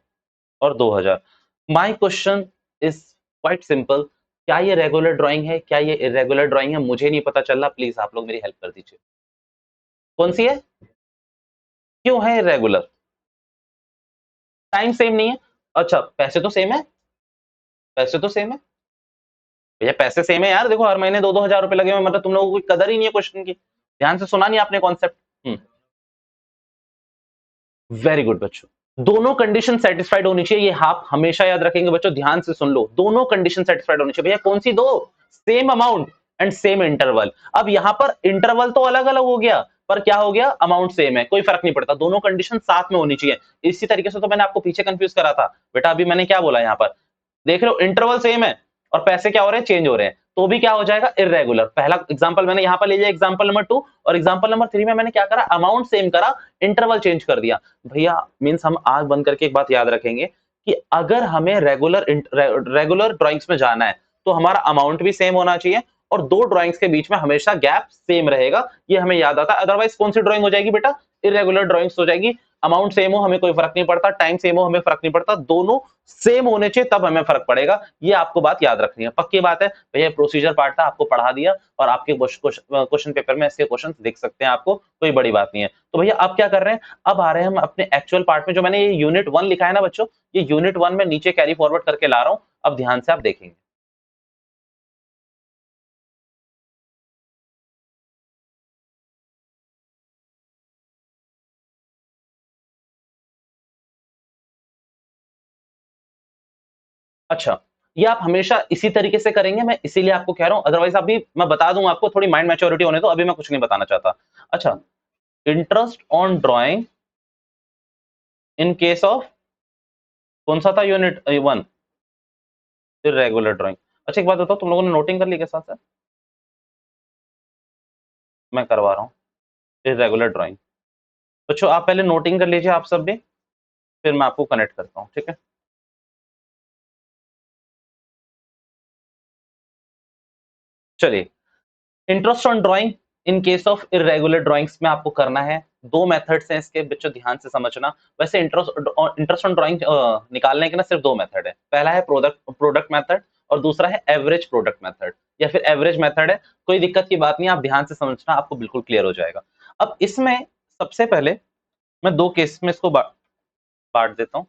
और 2000। My question is quite simple, क्या ये रेगुलर ड्राइंग है, क्या ये इरेगुलर ड्राइंग है? मुझे नहीं पता चल रहा, प्लीज आप लोग मेरी हेल्प कर दीजिए। कौन सी है? क्यों है इरेगुलर? टाइम सेम नहीं है। अच्छा पैसे तो सेम है, पैसे तो सेम है। भैया पैसे सेम है यार, देखो हर महीने 2-2 हजार रुपए लगे हुए, मतलब तुम लोगों को कोई कदर ही नहीं है क्वेश्चन की। ध्यान से सुना नहीं आपने कॉन्सेप्ट? वेरी गुड बच्चों, दोनों कंडीशन सेटिस्फाइड होनी चाहिए, ये आप हमेशा याद रखेंगे बच्चों, ध्यान से सुन लो, दोनों कंडीशन सेटिस्फाइड होनी चाहिए। भैया कौन सी दो? Same amount and same interval. अब यहां पर इंटरवल तो अलग अलग हो गया, पर क्या हो गया, अमाउंट सेम है, कोई फर्क नहीं पड़ता, दोनों कंडीशन साथ में होनी चाहिए। इसी तरीके से तो मैंने आपको पीछे कंफ्यूज करा था बेटा, अभी मैंने क्या बोला यहां पर, देख रहे हो इंटरवल सेम है और पैसे क्या हो रहे हैं, चेंज हो रहे हैं, तो भी क्या हो जाएगा, इरेगुलर। पहला एग्जांपल मैंने यहां पर ले लिया, एग्जांपल नंबर 2, और एग्जांपल नंबर 3 में मैंने क्या करा, अमाउंट सेम करा, इंटरवल चेंज कर दिया। भैया मींस हम आंख बंद करके एक बात याद रखेंगे कि अगर हमें रेगुलर ड्राइंग्स में जाना है तो हमारा अमाउंट भी सेम होना चाहिए और दो ड्राइंग्स के बीच में हमेशा गैप सेम रहेगा, ये हमें याद आता है। अदरवाइज कौन सी ड्राइंग हो जाएगी बेटा, इरेगुलर ड्राइंग्स हो जाएगी। अमाउंट सेम हो हमें कोई फर्क नहीं पड़ता, टाइम सेम हो हमें फर्क नहीं पड़ता, दोनों सेम होने चाहिए तब हमें फर्क पड़ेगा। ये आपको बात याद रखनी है, पक्की बात है भैया। प्रोसीजर पार्ट था, आपको पढ़ा दिया और आपके क्वेश्चन पेपर में इसके क्वेश्चन देख सकते हैं, आपको कोई बड़ी बात नहीं है। तो भैया अब क्या कर रहे हैं, अब आ रहे हैं हम अपने एक्चुअल पार्ट में। जो मैंने ये यूनिट 1 लिखा है ना बच्चों, ये यूनिट 1 में नीचे कैरी फॉरवर्ड करके ला रहा हूं, अब ध्यान से आप देखेंगे। अच्छा, ये आप हमेशा इसी तरीके से करेंगे, मैं इसीलिए आपको कह रहा हूं, अदरवाइज अभी मैं बता दूं आपको, थोड़ी माइंड मैच्योरिटी होने दो, अभी मैं कुछ नहीं बताना चाहता। अच्छा, interest on drawing in case of, कौन सा था यूनिट 1, इरेगुलर ड्राइंग। अच्छा एक बात बताओ, तुम लोगों ने नोटिंग कर ली के साथ साथ? मैं करवा रहा हूँ, इरेगुलर ड्राइंग। बच्चों आप पहले नोटिंग कर लीजिए आप सब भी, फिर मैं आपको कनेक्ट करता हूँ, ठीक है? चलिए, interest on drawing in case of irregular drawings में आपको करना है, दो मेथड्स हैं इसके, बच्चों ध्यान से समझना। वैसे इंटरेस्ट ऑन ड्राइंग निकालने के ना सिर्फ दो मेथड है, पहला है प्रोडक्ट मेथड और दूसरा है एवरेज प्रोडक्ट मेथड या फिर एवरेज मेथड है। कोई दिक्कत की बात नहीं, आप ध्यान से समझना, आपको बिल्कुल क्लियर हो जाएगा। अब इसमें सबसे पहले मैं दो केस में इसको बांट देता हूँ।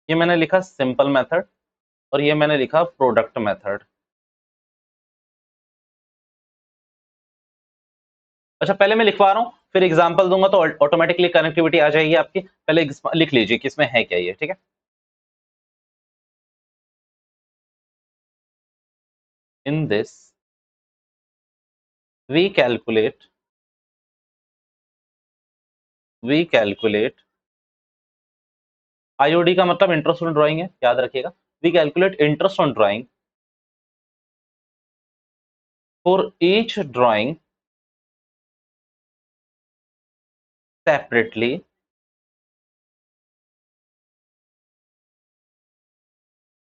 ये मैंने लिखा सिंपल मेथड और ये मैंने लिखा प्रोडक्ट मेथड। अच्छा पहले मैं लिखवा रहा हूँ, फिर एग्जांपल दूंगा तो ऑटोमेटिकली कनेक्टिविटी आ जाएगी आपकी। पहले लिख लीजिए कि इसमें है क्या ये, ठीक है? In this we calculate we calculate IOD का मतलब इंटरेस्ट ऑन ड्राइंग है, याद रखिएगा। We calculate interest on drawing for each drawing separately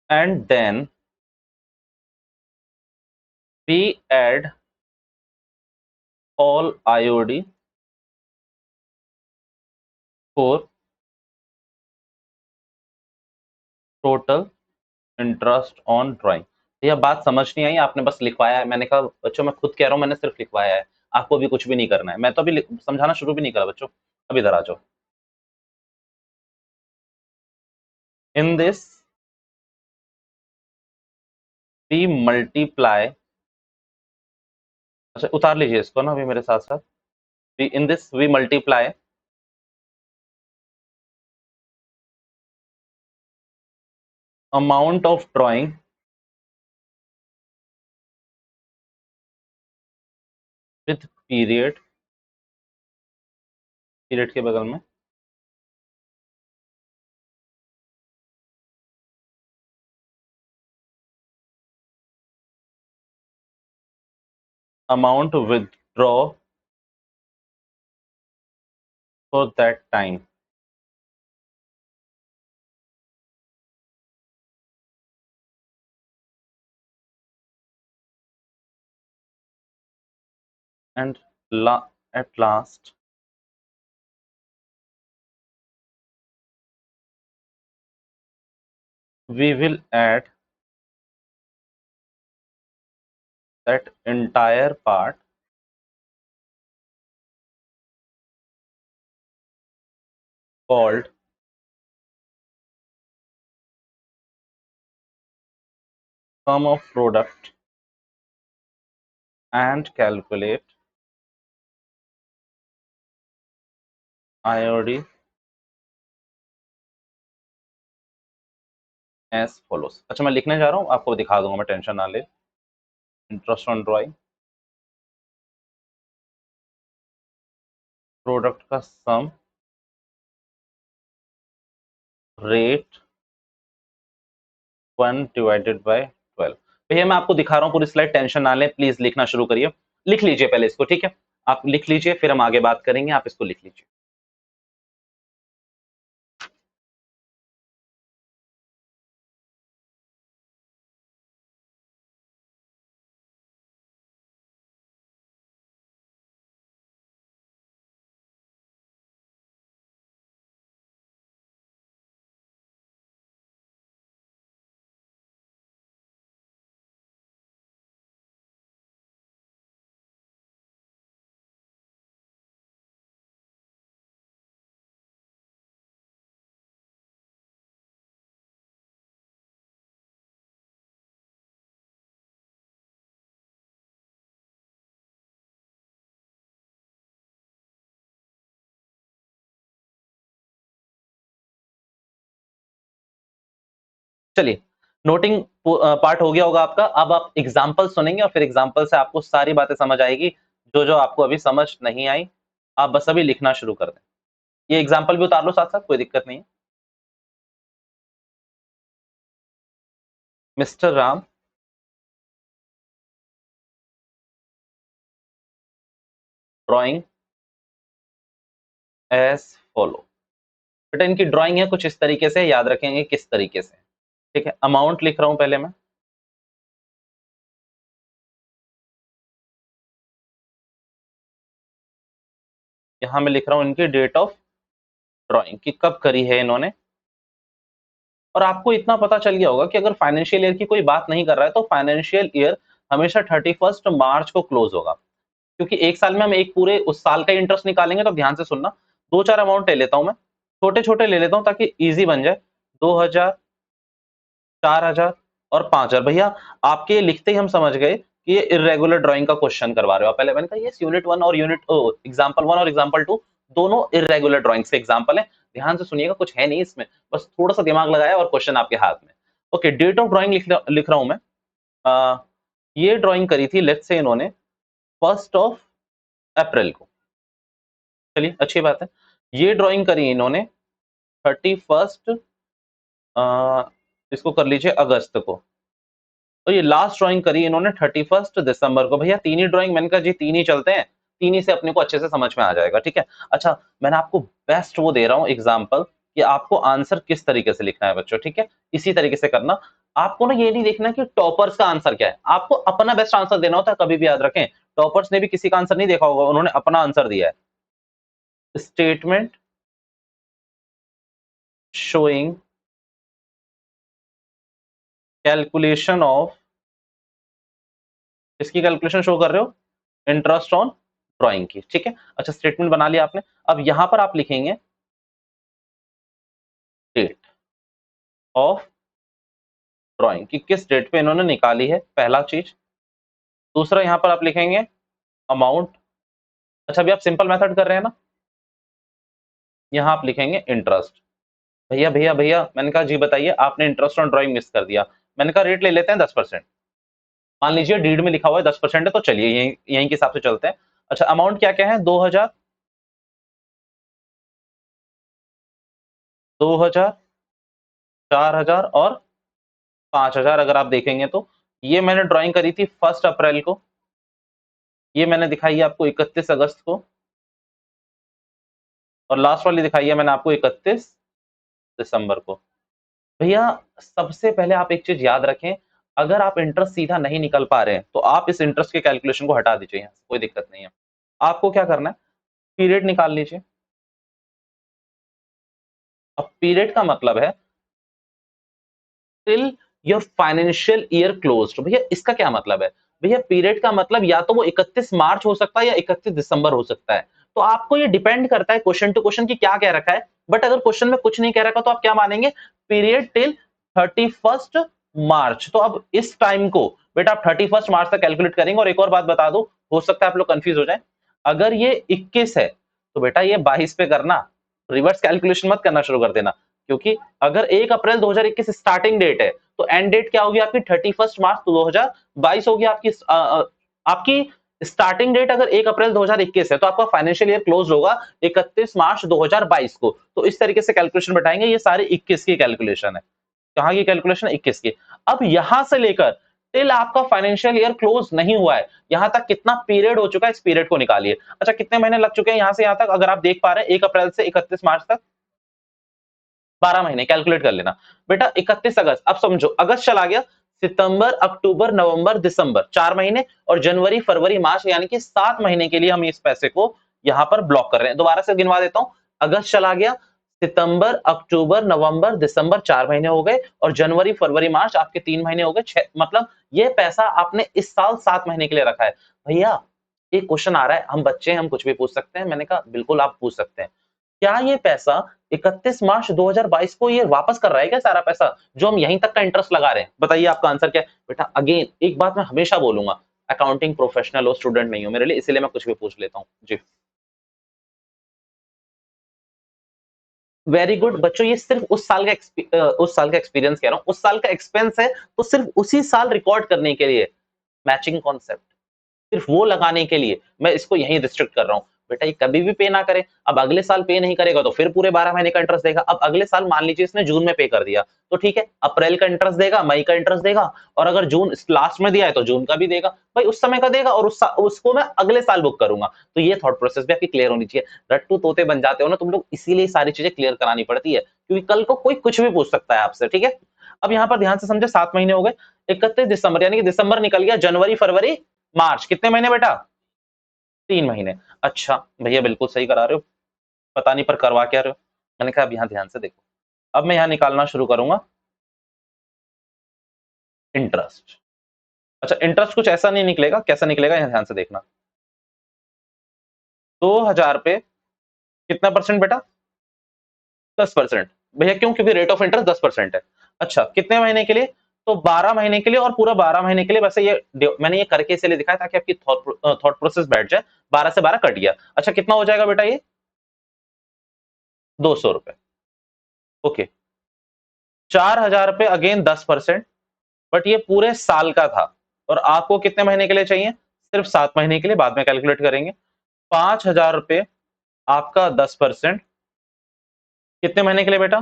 and then we add all IOD for total interest on drawing. यह बात समझ नहीं आई, आपने बस लिखवाया है। मैंने कहा बच्चों मैं खुद कह रहा हूँ, मैंने सिर्फ लिखवाया है, आपको भी कुछ भी नहीं करना है। मैं तो अभी समझाना शुरू भी नहीं करा बच्चों, अब इधर आ जाओ। इन दिस वी मल्टीप्लाई, अच्छा उतार लीजिए इसको ना अभी मेरे साथ साथ। In this we multiply amount of drawing with period, period के बगल में amount withdraw for that time and at last we will add that entire part called sum of product and calculate IOD as follows। अच्छा मैं लिखने जा रहा हूँ, आपको दिखा दूंगा मैं, टेंशन ना ले। इंटरेस्ट ऑन ड्राइंग, प्रोडक्ट का सम, रेट 1 डिवाइडेड बाय 12। भैया मैं आपको दिखा रहा हूँ पूरी स्लाइड, टेंशन ना लें, प्लीज लिखना शुरू करिए। लिख लीजिए पहले इसको, ठीक है? आप लिख लीजिए, फिर हम आगे बात करेंगे। आप इसको लिख लीजिए। चलिए, नोटिंग पार्ट हो गया होगा आपका। अब आप एग्जाम्पल सुनेंगे और फिर एग्जाम्पल से आपको सारी बातें समझ आएगी जो जो आपको अभी समझ नहीं आई। आप बस अभी लिखना शुरू कर दें। ये एग्जाम्पल भी उतार लो साथ साथ, कोई दिक्कत नहीं है। Mister Ram drawing as follow. बेटा इनकी ड्राइंग है कुछ इस तरीके से, याद रखेंगे किस तरीके से, ठीक है? अमाउंट लिख रहा हूं पहले मैं, यहां मैं लिख रहा हूं इनकी डेट ऑफ ड्राइंग की, कब करी है इन्होंने। और आपको इतना पता चल गया होगा कि अगर फाइनेंशियल ईयर की कोई बात नहीं कर रहा है तो फाइनेंशियल ईयर हमेशा 31 मार्च को क्लोज होगा, क्योंकि एक साल में हम एक पूरे उस साल का इंटरेस्ट निकालेंगे। तो ध्यान से सुनना, दो चार अमाउंट ले लेता हूं मैं, छोटे छोटे ले लेता हूं ताकि इजी बन जाए। 2000, 4000 और 5000। भैया आपके लिखते ही हम समझ गए कि ये इरेगुलर ड्राइंग का क्वेश्चन करवा रहे हो। पहले मैंने कहा ये यूनिट 1 और यूनिट एग्जांपल 1 और एग्जांपल 2 दोनों इरेगुलर ड्राइंग्स के एग्जांपल हैं। ध्यान से सुनिएगा, कुछ है नहीं इसमें, बस थोड़ा सा दिमाग लगाया और क्वेश्चन आपके हाथ में। ओके, डेट ऑफ ड्राइंग लिख रहा हूं मैं। ये ड्राइंग करी थी लेट्स से इन्होंने 1 अप्रैल को। चलिए अच्छी बात है। ये ड्राइंग करी इन्होंने 31, इसको कर लीजिए अगस्त को। तो ये लास्ट ड्राइंग करी इन्होंने 31 दिसंबर को। भैया तीन ही ड्राइंग, मैंने कहा जी तीन ही चलते हैं, तीन ही से अपने को अच्छे से समझ में आ जाएगा, ठीक है? अच्छा मैंने आपको बेस्ट वो दे रहा हूँ एग्जाम्पल कि आपको आंसर किस तरीके से लिखना है बच्चों, ठीक है? इसी तरीके से करना। आपको ना ये नहीं देखना कि टॉपर्स का आंसर क्या है, आपको अपना बेस्ट आंसर देना होता है, कभी भी याद रखें। टॉपर्स ने भी किसी का आंसर नहीं देखा होगा, उन्होंने अपना आंसर दिया है। स्टेटमेंट शोइंग कैलकुलेशन ऑफ, इसकी कैलकुलेशन शो कर रहे हो, इंटरेस्ट ऑन ड्राइंग की, ठीक है? अच्छा स्टेटमेंट बना लिया आपने। अब यहां पर आप लिखेंगे डेट ऑफ ड्राइंग की, किस डेट पे इन्होंने निकाली है, पहला चीज। दूसरा यहां पर आप लिखेंगे अमाउंट। अच्छा अभी आप सिंपल मेथड कर रहे हैं ना, यहां आप लिखेंगे इंटरेस्ट। भैया भैया भैया मैंने कहा जी बताइए, आपने इंटरेस्ट ऑन ड्राइंग मिस कर दिया। मैंने कहा रेट ले लेते हैं 10%। मान लीजिए डीड में लिखा हुआ है 10% है, तो चलिए यही यहीं के हिसाब से चलते हैं। अच्छा अमाउंट क्या क्या है, 2000, 2000, 4000 और 5000। अगर आप देखेंगे तो ये मैंने ड्राइंग करी थी 1 अप्रैल को, ये मैंने दिखाई है आपको 31 अगस्त को, और लास्ट वाली दिखाई है मैंने आपको 31 दिसंबर को। भैया सबसे पहले आप एक चीज याद रखें, अगर आप इंटरेस्ट सीधा नहीं निकल पा रहे हैं तो आप इस इंटरेस्ट के कैलकुलेशन को हटा दीजिए, यहाँ से कोई दिक्कत नहीं है। आपको क्या करना है, पीरियड निकाल लीजिए। अब पीरियड का मतलब है till your financial year closed. भैया इसका क्या मतलब है? भैया पीरियड का मतलब या तो वो 31 मार्च हो सकता है या 31 दिसंबर हो सकता है। तो आपको ये डिपेंड करता है क्वेश्चन टू क्वेश्चन की क्या कह रखा है। बट अगर क्वेश्चन में कुछ नहीं कह रखा तो आप क्या मानेंगे, पीरियड टिल 31 मार्च। तो अब इस टाइम को बेटा आप 31 मार्च तक कैलकुलेट करेंगे। और एक और बात बता दो, हो सकता है आप लोग कंफ्यूज हो जाए, अगर ये 21 है तो बेटा ये 22 पे करना, रिवर्स कैलकुलेशन मत करना शुरू कर देना। क्योंकि अगर 1 अप्रैल 2021 स्टार्टिंग डेट है तो एंड डेट क्या होगी आपकी 31 मार्च 2022 होगी आपकी। आपकी स्टार्टिंग डेट अगर 1 अप्रैल 2021 है तो आपका फाइनेंशियल ईयर क्लोज होगा 31 मार्च 2022 को। तो इस तरीके से कैलकुलेशन बैठाएंगे, ये सारी 21 की कैलकुलेशन है। कहां की कैलकुलेशन है, 21 की। अब यहां से लेकर टिल आपका फाइनेंशियल ईयर क्लोज नहीं हुआ है, यहां तक कितना पीरियड हो चुका है, इस पीरियड को निकालिए। अच्छा कितने महीने लग चुके हैं यहां से यहां तक, अगर आप देख पा रहे हैं 1 अप्रैल से 31 मार्च तक 12 महीने, कैलकुलेट कर लेना बेटा। 31 अगस्त, अब समझो अगस्त चला गया, सितंबर अक्टूबर नवंबर दिसंबर 4 महीने, और जनवरी फरवरी मार्च यानी कि 7 महीने के लिए हम इस पैसे को यहां पर ब्लॉक कर रहे हैं। दोबारा से गिनवा देता हूं, अगस्त चला गया, सितंबर अक्टूबर नवंबर दिसंबर 4 महीने हो गए, और जनवरी फरवरी मार्च आपके 3 महीने हो गए, 6। मतलब ये पैसा आपने इस साल 7 महीने के लिए रखा है। भैया एक क्वेश्चन आ रहा है, हम बच्चे हैं, हम कुछ भी पूछ सकते हैं। मैंने कहा बिल्कुल आप पूछ सकते हैं, क्या ये पैसा 31 मार्च 2022 को ये वापस कर रहा है क्या सारा पैसा, जो हम यहीं तक का इंटरेस्ट लगा रहे हैं? बताइए आपका आंसर क्या है बेटा। अगेन एक बात मैं हमेशा बोलूंगा, अकाउंटिंग प्रोफेशनल हो, स्टूडेंट नहीं हो मेरे लिए, इसलिए मैं कुछ भी पूछ लेता हूँ जी। वेरी गुड बच्चों, ये सिर्फ उस साल का एक्सपीरियंस कह रहा हूँ, उस साल का एक्सपेंस है तो सिर्फ उसी साल रिकॉर्ड करने के लिए, मैचिंग कॉन्सेप्ट, सिर्फ वो लगाने के लिए मैं इसको यहीं रिस्ट्रिक्ट कर रहा हूं। बेटा ये कभी भी पे ना करे, अब अगले साल पे नहीं करेगा तो फिर पूरे 12 महीने का इंटरेस्ट देगा। अब अगले साल मान लीजिए इसने जून में पे कर दिया तो ठीक है, अप्रैल का इंटरेस्ट देगा, मई का इंटरेस्ट देगा, और अगर जून लास्ट में दिया है तो जून का भी देगा। भाई उस समय का देगा, और उसको मैं अगले साल बुक करूंगा। तो ये थॉट प्रोसेस भी आपकी क्लियर होनी चाहिए। रट्टू तोते बन जाते हो ना तुम लोग, इसीलिए सारी चीजें क्लियर करानी पड़ती है, क्योंकि कल को कोई कुछ भी पूछ सकता है आपसे, ठीक है। अब यहाँ पर ध्यान से समझे, 7 महीने हो गए, 31 दिसंबर यानी कि दिसंबर निकल गया, जनवरी फरवरी मार्च, कितने महीने बेटा, 3 महीने। अच्छा भैया बिल्कुल सही करा रहे हो, पता नहीं पर करवा क्या रहे हो। मैंने कहा अब यहाँ ध्यान से देखो, अब मैं यहाँ निकालना शुरू करूंगा इंटरेस्ट। अच्छा इंटरेस्ट कुछ ऐसा नहीं निकलेगा, कैसा निकलेगा यहाँ ध्यान से देखना। 2000 पे कितना परसेंट बेटा, 10%। भैया क्यों, क्योंकि रेट ऑफ इंटरेस्ट 10% है। अच्छा कितने महीने के लिए, तो 12 महीने के लिए, और पूरा 12 महीने के लिए। वैसे ये मैंने ये करके इसलिए दिखाया ताकि आपकी थॉट प्रोसेस बैठ जाए। 12 से 12 कट गया। अच्छा कितना हो जाएगा बेटा ये, 200 रुपए। ओके, 4000 पे अगेन 10%, बट ये पूरे साल का था, और आपको कितने महीने के लिए चाहिए, सिर्फ 7 महीने के लिए, बाद में कैलकुलेट करेंगे। 5000 रुपए आपका 10%, कितने महीने के लिए बेटा,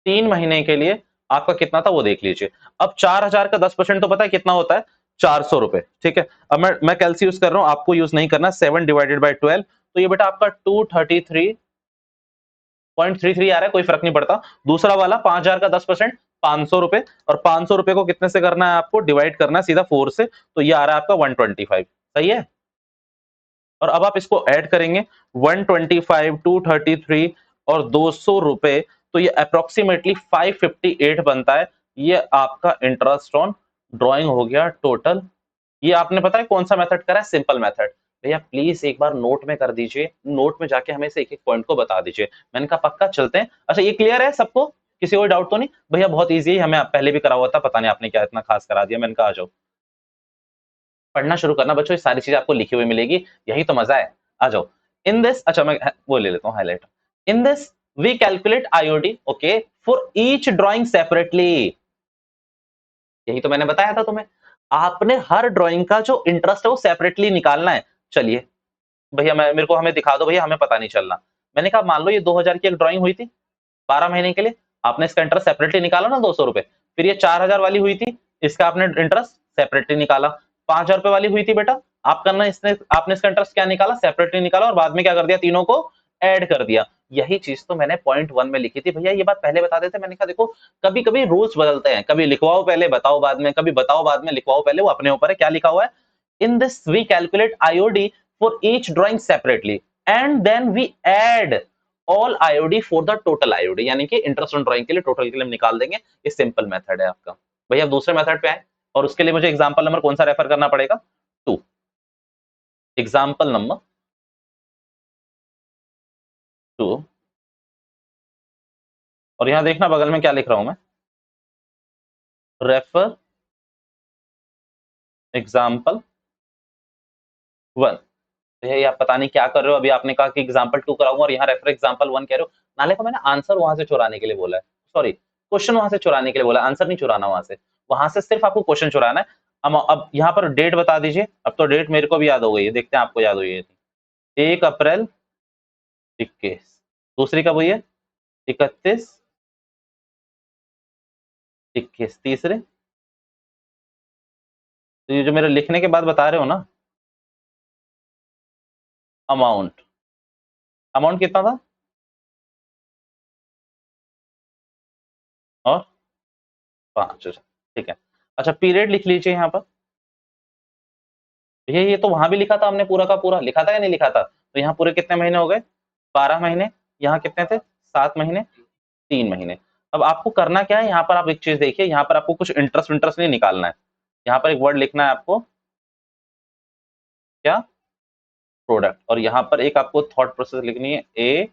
3 महीने के लिए। आपका कितना था वो देख लीजिए। अब 4000 का 10% तो पता है कितना होता है, 400 रुपए, ठीक है। अब मैं कैलसी यूज कर रहा हूं, आपको यूज नहीं करना। 7 डिवाइडेड बाई 12, तो ये बेटा आपका 233.33 आ रहा है, कोई फर्क नहीं पड़ता। दूसरा वाला 5000 का 10%, 500 रुपए, और 500 रुपए को कितने से करना है आपको, डिवाइड करना है सीधा 4 से, तो ये आ रहा है आपका 125। सही है। और अब आप इसको ऐड करेंगे, 125, 233 और 200 रुपए, तो ये अप्रोक्सीमेटली 558 बनता है। ये आपका इंटरेस्ट ऑन ड्रॉइंग हो गया टोटल। ये आपने पता है कौन सा मेथड करा है, सिंपल मेथड। भैया प्लीज एक बार नोट में कर दीजिए, नोट में जाके हमें से एक एक पॉइंट को बता दीजिए। मैंने कहा पक्का चलते हैं। अच्छा ये क्लियर है सबको, किसी को डाउट तो नहीं? भैया बहुत ईजी है, हमें पहले भी करा हुआ था, पता नहीं आपने क्या इतना खास करा दिया। मैंने कहा आ जाओ पढ़ना शुरू करना बच्चों, ये सारी चीजें आपको लिखी हुई मिलेगी, यही तो मजा है। आ जाओ। इन दिस, अच्छा मैं वो ले लेता हूँ highlight. In this we calculate IOD, okay, for each drawing separately. यही तो मैंने बताया था तुम्हें, आपने हर ड्राइंग का जो इंटरेस्ट है वो सेपरेटली निकालना है। चलिए भैया मेरे को हमें दिखा दो भैया, हमें पता नहीं चलना। मैंने कहा मान लो ये 2000 की एक ड्राइंग हुई थी 12 महीने के लिए, आपने इसका इंटरेस्ट सेपरेटली निकाला ना 200 रुपए। फिर ये 4000 वाली हुई थी, इसका आपने इंटरेस्ट सेपरेटली निकाला। 5000 रुपए वाली हुई थी बेटा, आप करना इसने आपने इसका इंटरेस्ट क्या निकाला, सेपरेटली निकाला, और बाद में क्या कर दिया, तीनों को ऐड कर दिया। यही चीज तो मैंने पॉइंट 1 में लिखी थी। भैया ये बात पहले बता देते, मैंने कहा देखो कभी कभी रूल्स बदलते हैं, कभी लिखवाओ पहले बताओ बाद में, कभी बताओ बाद में लिखवाओ पहले, वो अपने ऊपर है। क्या लिखा हुआ है, in this we calculate IOD for each drawing separately and then we add all IOD for the total IOD, यानी कि इंटरेस्ट ऑन ड्राइंग के लिए टोटल के लिए हम निकाल देंगे। ये सिंपल मेथड है आपका। भैया दूसरे मेथड पे आए, और उसके लिए मुझे एग्जांपल नंबर कौन सा रेफर करना पड़ेगा, 2। एग्जांपल नंबर 2 और यहां देखना बगल में क्या लिख रहा हूं मैं, रेफर एग्जाम्पल 1। यही आप पता नहीं क्या कर रहे हो, अभी आपने कहा कि एग्जाम्पल 2 कराऊंगा और यहाँ रेफर एग्जाम्पल 1 कह रहे हो। नाले को मैंने आंसर वहां से चुराने के लिए बोला है, सॉरी क्वेश्चन वहां से चुराने के लिए बोला, आंसर नहीं चुराना वहां से सिर्फ आपको क्वेश्चन चुराना है। अब यहाँ पर डेट बता दीजिए, अब तो डेट मेरे को भी याद हो गई है, देखते हैं आपको याद हुई है। 1 अप्रैल 21, दूसरी कब हुई है 31 21, तीसरे तो ये जो मेरे लिखने के बाद बता रहे हो ना, अमाउंट अमाउंट कितना था और 5, ठीक है। अच्छा पीरियड लिख लीजिए यहाँ पर, ये तो वहां भी लिखा था हमने, पूरा का पूरा लिखा था या नहीं लिखा था, तो यहाँ पूरे कितने महीने हो गए 12 महीने, यहाँ कितने थे 7 महीने 3 महीने। अब आपको करना क्या है, यहाँ पर आप एक चीज देखिए, यहाँ पर आपको कुछ इंटरेस्ट इंटरेस्ट नहीं निकालना है, यहाँ पर एक वर्ड लिखना है आपको, क्या प्रोडक्ट, और यहाँ पर एक आपको थॉट प्रोसेस लिखनी है ए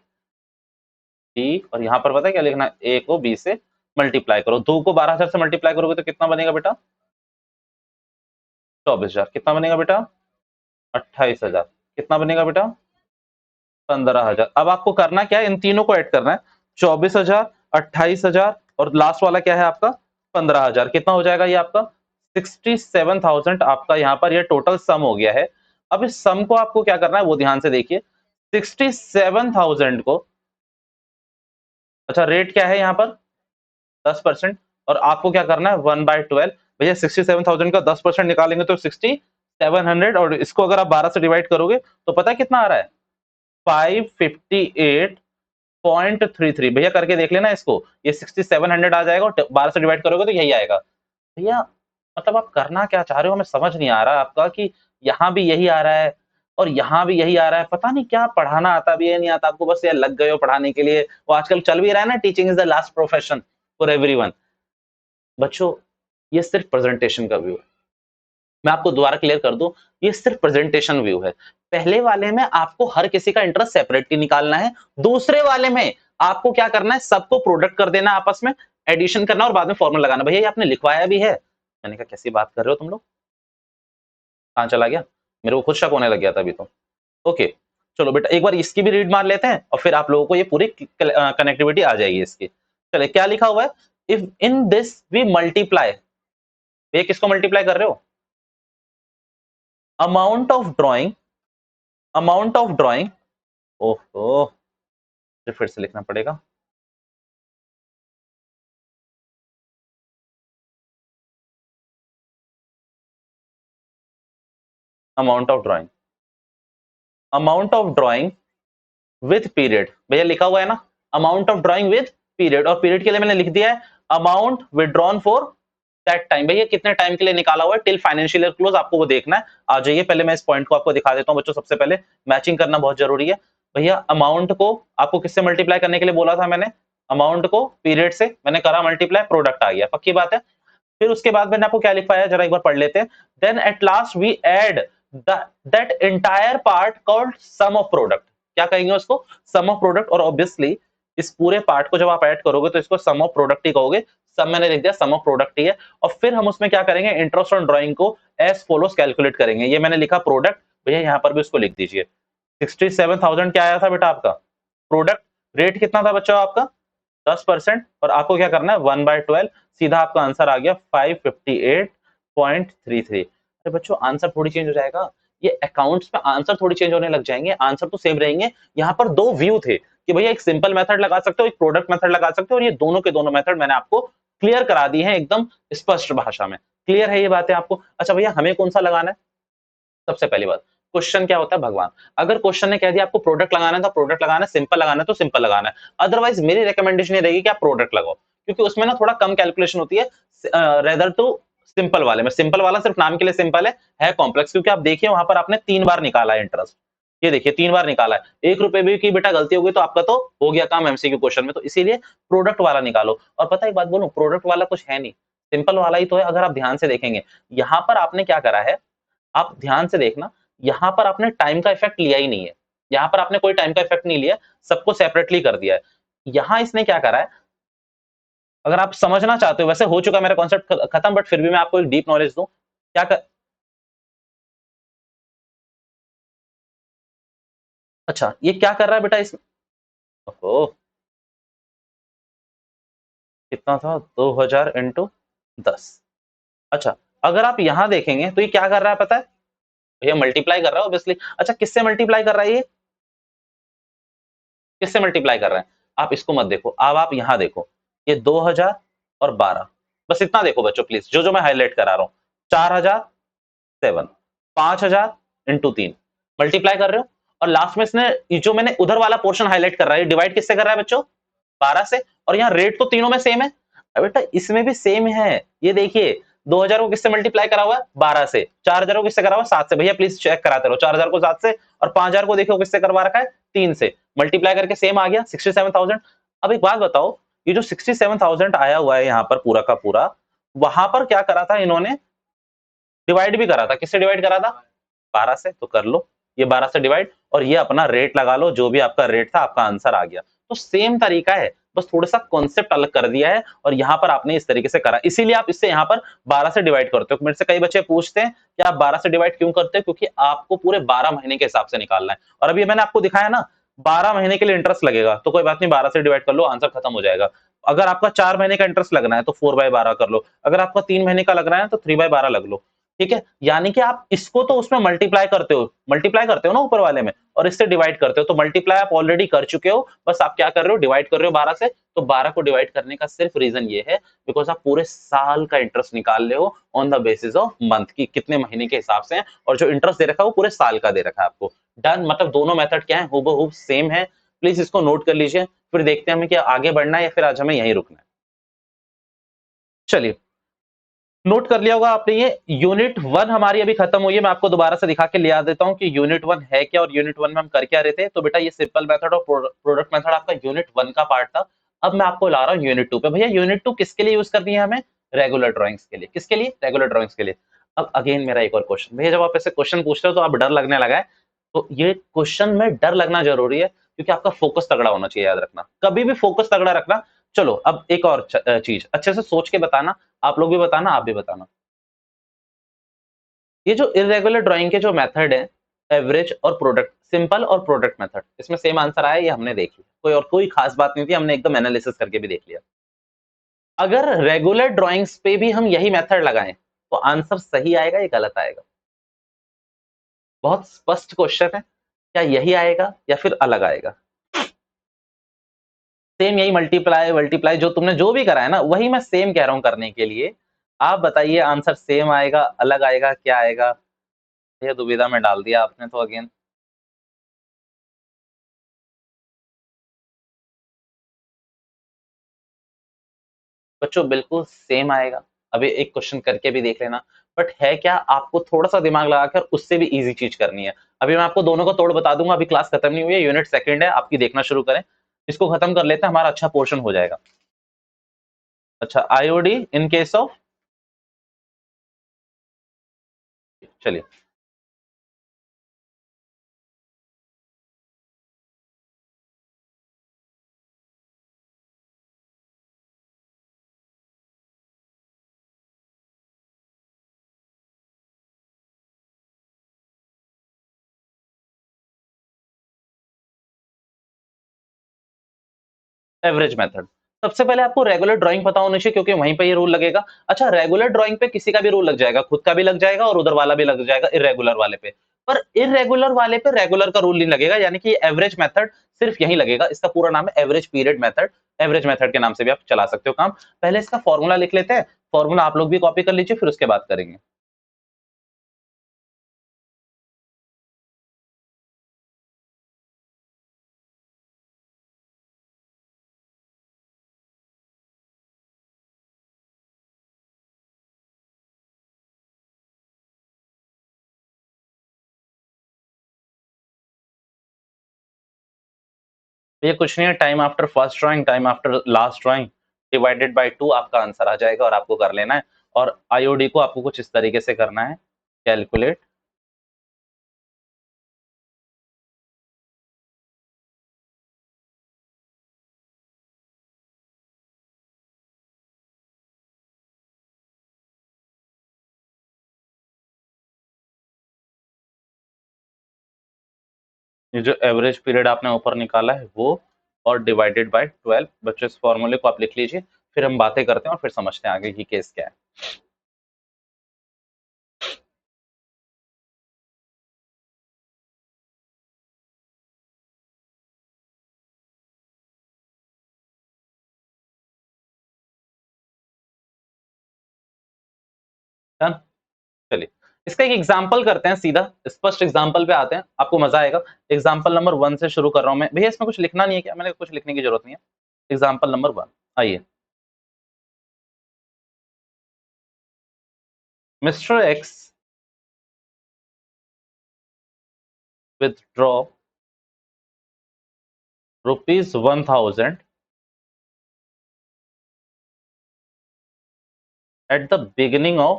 बी, और यहाँ पर पता है क्या लिखना है, ए को बी से मल्टीप्लाई करो, 2 को 12,000 से मल्टीप्लाई करोगे तो कितना बनेगा बेटा 24,000, कितना बनेगा बेटा 28,000, कितना बनेगा बेटा 15,000। अब आपको करना क्या है, इन तीनों को ऐड करना है, 24,000 28,000 और लास्ट वाला क्या है आपका 15,000, कितना हो जाएगा ये आपका 67,000, आपका यहाँ पर ये टोटल सम हो गया है। अब इस सम को आपको क्या करना है वो ध्यान से देखिए, 67,000 को, अच्छा रेट क्या है यहाँ पर 10%, और आपको क्या करना है 1/12, भैया 67,000 का 10% निकालेंगे तो 6700, और इसको अगर आप 12 से डिवाइड करोगे तो पता है कितना आ रहा है 558.33, भैया करके देख लेना इसको, ये 6700 आ जाएगा और 12 से डिवाइड करोगे तो यही आएगा। भैया मतलब आप करना क्या चाह रहे हो, हमें समझ नहीं आ रहा आपका, कि यहाँ भी यही आ रहा है और यहाँ भी यही आ रहा है, पता नहीं क्या पढ़ाना आता भी है नहीं आता आपको, बस यार लग गए हो पढ़ाने के लिए, वो आजकल चल भी रहा है ना, teaching is the last profession for everyone. बच्चों ये सिर्फ प्रेजेंटेशन का व्यू है, मैं आपको दोबारा क्लियर कर दूं, ये सिर्फ प्रेजेंटेशन व्यू है। पहले वाले में आपको हर किसी का इंटरेस्ट सेपरेटली निकालना है, दूसरे वाले में आपको क्या करना है, सबको प्रोडक्ट कर देना, आपस में एडिशन करना और बाद में फॉर्मूला लगाना। भैया ये आपने लिखवाया भी है, मैंने कहा कैसी बात कर रहे हो तुम लोग, कहां चला गया, मेरे को खुद शक होने लग गया था अभी तो। ओके चलो बेटा एक बार इसकी भी रीड मार लेते हैं और फिर आप लोगों को ये पूरी कनेक्टिविटी आ जाएगी इसकी। चले क्या लिखा हुआ है, if in this we multiply, ये किसको मल्टीप्लाई कर रहे हो, amount of drawing, amount of drawing, ओहो फिर से लिखना पड़ेगा, amount of drawing, amount of drawing with period, भैया लिखा हुआ है ना amount of drawing with period, और पीरियड के लिए मैंने लिख दिया है amount withdrawn for that time, भैया कितने टाइम के लिए निकाला हुआ है टिल फाइनेंशियल ईयर क्लोज, आपको वो देखना है। आ जाइए पहले मैं इस पॉइंट को आपको दिखा देता हूं बच्चों, सबसे पहले मैचिंग करना बहुत जरूरी है। भैया अमाउंट को आपको किससे मल्टीप्लाई करने के लिए बोला था मैंने, अमाउंट को पीरियड से, मैंने करा मल्टीप्लाई, प्रोडक्ट आ गया, पक्की बात है। फिर उसके बाद मैंने आपको क्या लिखवाया जरा एक बार पढ़ लेते हैं, then at last we add that entire part called sum of product, क्या कहेंगे उसको सम ऑफ प्रोडक्ट, और ऑब्वियसली इस पूरे पार्ट को जब आप ऐड करोगे तो इसको सम ऑफ प्रोडक्ट ही कहोगे, सब मैंने लिख दिया सम ऑफ प्रोडक्ट ही है। और फिर हम उसमें क्या करेंगे, इंटरेस्ट ऑन ड्राइंग को एज फॉलोस कैलकुलेट करेंगे, ये मैंने लिखा प्रोडक्ट, भैया यहाँ पर भी उसको लिख दीजिए। 67,000 क्या आया था बेटा आपका प्रोडक्ट, रेट कितना था बच्चों आपका 10%, और आपको क्या करना है 1/12, सीधा आपका आंसर आ गया 558.33। अरे बच्चों आंसर थोड़ी चेंज हो जाएगा, ये अकाउंट्स में आंसर थोड़ी चेंज होने लग जाएंगे, आंसर तो सेम रहेंगे। यहाँ पर दो व्यू थे कि भैया एक सिंपल मेथड लगा सकते हो, एक प्रोडक्ट मेथड लगा सकते हो, और ये दोनों के दोनों मेथड मैंने आपको क्लियर करा दी है एकदम स्पष्ट भाषा में। क्लियर है ये बातें आपको। अच्छा भैया हमें कौन सा लगाना है, सबसे पहली बात क्वेश्चन क्या होता है भगवान, अगर क्वेश्चन ने कह दिया आपको प्रोडक्ट लगाना है तो प्रोडक्ट लगाना है, सिंपल लगाना है तो सिंपल लगाना है, अदरवाइज मेरी रिकमेंडेशन ये रहेगी कि आप प्रोडक्ट लगाओ, क्योंकि उसमें ना थोड़ा कम कैलकुलेशन होती है रेदर टू सिंपल वाले में। सिंपल वाला सिर्फ नाम के लिए सिंपल है कॉम्प्लेक्स, क्योंकि आप देखिए वहां पर आपने 3 बार निकाला है इंटरेस्ट, ये देखिए 3 बार निकाला है, 1 रुपए भी की बेटा गलती होगी तो आपका तो हो गया काम एमसीक्यू क्वेश्चन में, तो इसीलिए प्रोडक्ट वाला निकालो। और पता एक बात बोलूं, प्रोडक्ट वाला कुछ है नहीं, सिंपल वाला ही तो है। अगर आप ध्यान से देखेंगे यहाँ पर आपने क्या करा है, आप ध्यान से देखना, यहां पर आपने टाइम का इफेक्ट लिया ही नहीं है, यहाँ पर आपने कोई टाइम का इफेक्ट नहीं लिया, सबको सेपरेटली कर दिया है। यहाँ इसने क्या करा है, अगर आप समझना चाहते हो, वैसे हो चुका मेरा कॉन्सेप्ट खत्म, बट फिर भी मैं आपको एक डीप नॉलेज दूं। क्या कर अच्छा, ये क्या कर रहा है बेटा इस ओहो, कितना था 2000 इंटू 10। अच्छा, अगर आप यहां देखेंगे तो ये क्या कर रहा है पता है, ये मल्टीप्लाई कर रहा है ऑब्वियसली। अच्छा, किससे मल्टीप्लाई कर रहा है, ये किससे मल्टीप्लाई कर रहा है, आप इसको मत देखो, अब आप यहां देखो, ये 2000 और 12, बस इतना देखो बच्चों प्लीज, जो जो मैं हाईलाइट करा रहा हूं, 4000 7, 5000 इंटू 3, मल्टीप्लाई कर रहे हो, और लास्ट में इसने ये जो मैंने उधर वाला पोर्शन हाईलाइट कर रहा है, डिवाइड किससे कर रहा है बच्चों, 12 से। और यहाँ रेट तो तीनों में सेम है, अब बेटा इसमें भी सेम है, ये देखिए 2000 को किससे मल्टीप्लाई करा हुआ है, 12 से, 4000 को किससे करा हुआ है, 7 से। भैया प्लीज चेक कराते रहो, 4000 को 7 से, और 5000 को देखो किससे करवा रखा है, 3 से, मल्टीप्लाई करके सेम आ गया 67,000। अब एक बात बताओ, ये जो 67,000 आया हुआ है यहाँ पर पूरा का पूरा, वहां पर क्या करा था इन्होंने, डिवाइड भी करा था, किससे डिवाइड करा था, 12 से, तो कर लो ये 12 से डिवाइड, और ये अपना रेट लगा लो, जो भी आपका रेट था आपका आंसर आ गया। तो सेम तरीका है, बस थोड़ा सा कॉन्सेप्ट अलग कर दिया है, और यहाँ पर आपने इस तरीके से करा, इसीलिए आप इससे यहाँ पर 12 से डिवाइड करते हो। मेरे से कई बच्चे पूछते हैं कि आप 12 से डिवाइड क्यों करते हो, क्योंकि आपको पूरे 12 महीने के हिसाब से निकालना है, और अभी मैंने आपको दिखाया ना 12 महीने के लिए इंटरेस्ट लगेगा, तो कोई बात नहीं, 12 से डिवाइड कर लो, आंसर खत्म हो जाएगा। अगर आपका 4 महीने का इंटरेस्ट लगना है तो 4/12 कर लो, अगर आपका 3 महीने का लग रहा है तो 3/12 लग लो। ठीक है, यानी कि आप इसको तो उसमें मल्टीप्लाई करते हो ना ऊपर वाले में, और इससे डिवाइड करते हो, तो मल्टीप्लाई आप ऑलरेडी कर चुके हो, बस आप क्या कर रहे हो, डिवाइड कर रहे हो 12 से। तो 12 को डिवाइड करने का सिर्फ रीजन ये है, बिकॉज आप पूरे साल का इंटरेस्ट निकाल रहे हो on the basis of month की, कितने महीने के हिसाब से है, और जो इंटरेस्ट दे रखा है वो पूरे साल का दे रखा है आपको। डन, मतलब दोनों मेथड क्या है, हूबहू सेम है। प्लीज इसको नोट कर लीजिए, फिर देखते हैं हमें क्या आगे बढ़ना है या फिर आज हमें यहीं रुकना है। चलिए, नोट कर लिया होगा आपने, ये यूनिट 1 हमारी अभी खत्म हुई है। मैं आपको दोबारा से दिखा के लिया देता हूं कि यूनिट 1 है क्या, और यूनिट 1 में हम कर क्या रहे थे। तो बेटा ये सिंपल मेथड और प्रोडक्ट मेथड आपका यूनिट 1 का पार्ट था। अब मैं आपको ला रहा हूं यूनिट 2 पे। भैया यूनिट 2 किसके लिए यूज करनी है हमें, रेगुलर ड्राइंग्स के लिए। किसके लिए, रेगुलर ड्राइंग्स के लिए। अब अगेन मेरा एक और क्वेश्चन, भैया जब आप ऐसे क्वेश्चन पूछते हो तो आप डर लगने लगा है, तो ये क्वेश्चन में डर लगना जरूरी है, क्योंकि आपका फोकस तगड़ा होना चाहिए, याद रखना कभी भी फोकस तगड़ा रखना। चलो अब एक और चीज अच्छे से सोच के बताना, आप लोग भी बताना, आप भी बताना। ये जो इरेगुलर ड्राइंग के जो मेथड है, एवरेज और प्रोडक्ट, सिंपल और प्रोडक्ट मेथड, इसमें सेम आंसर आया, ये हमने देख लिया, कोई और कोई खास बात नहीं थी, हमने एकदम एनालिसिस करके भी देख लिया। अगर रेगुलर ड्राइंग्स पे भी हम यही मेथड लगाएं तो आंसर सही आएगा या गलत आएगा, बहुत स्पष्ट क्वेश्चन है, क्या यही आएगा या फिर अलग आएगा। सेम यही मल्टीप्लाई मल्टीप्लाई जो तुमने जो भी करा है ना, वही मैं सेम कह रहा हूं करने के लिए। आप बताइए आंसर सेम आएगा, अलग आएगा, क्या आएगा। ये दुविधा में डाल दिया आपने तो अगेन। बच्चों बिल्कुल सेम आएगा, अभी एक क्वेश्चन करके भी देख लेना। बट है क्या, आपको थोड़ा सा दिमाग लगाकर उससे भी इजी चीज करनी है। अभी मैं आपको दोनों को तोड़ बता दूंगा, अभी क्लास खत्म नहीं हुई है, यूनिट सेकंड है आपकी, देखना शुरू करें, इसको खत्म कर लेते हैं, हमारा अच्छा पोर्शन हो जाएगा। अच्छा, आईओडी इन केस ऑफ, चलिए, एवरेज मेथड। सबसे पहले आपको रेगुलर ड्राइंग पता होना चाहिए, क्योंकि वहीं पे ये रूल लगेगा। अच्छा, रेगुलर ड्राइंग पे किसी का भी रूल लग जाएगा, खुद का भी लग जाएगा और उधर वाला भी लग जाएगा इरेगुलर वाले पे। पर इरेगुलर वाले पे रेगुलर का रूल नहीं लगेगा, यानी कि एवरेज मेथड सिर्फ यही लगेगा। इसका पूरा नाम है average period method, average method के नाम से भी आप चला सकते हो काम। पहले इसका फॉर्मूला लिख लेते हैं, फॉर्मूला आप लोग भी कॉपी कर लीजिए, फिर उसके बाद करेंगे। ये कुछ नहीं है, time after first drawing, time after last drawing divided by 2, आपका आंसर आ जाएगा, और आपको कर लेना है। और आईओडी को आपको कुछ इस तरीके से करना है, कैलकुलेट ये जो एवरेज पीरियड आपने ऊपर निकाला है वो, और डिवाइडेड बाय 12। बच्चों इस फॉर्मूले को आप लिख लीजिए, फिर हम बातें करते हैं और फिर समझते हैं आगे की केस क्या है। डन। चलिए इसका एक एग्जाम्पल करते हैं, सीधा स्पष्ट एग्जाम्पल पे आते हैं, आपको मजा आएगा। एग्जाम्पल नंबर 1 से शुरू कर रहा हूं मैं भैया, इसमें कुछ लिखना नहीं है क्या? मैंने कुछ लिखने की जरूरत नहीं है। एग्जाम्पल नंबर 1, आइए। Mister x withdraw ₹1000 at the beginning of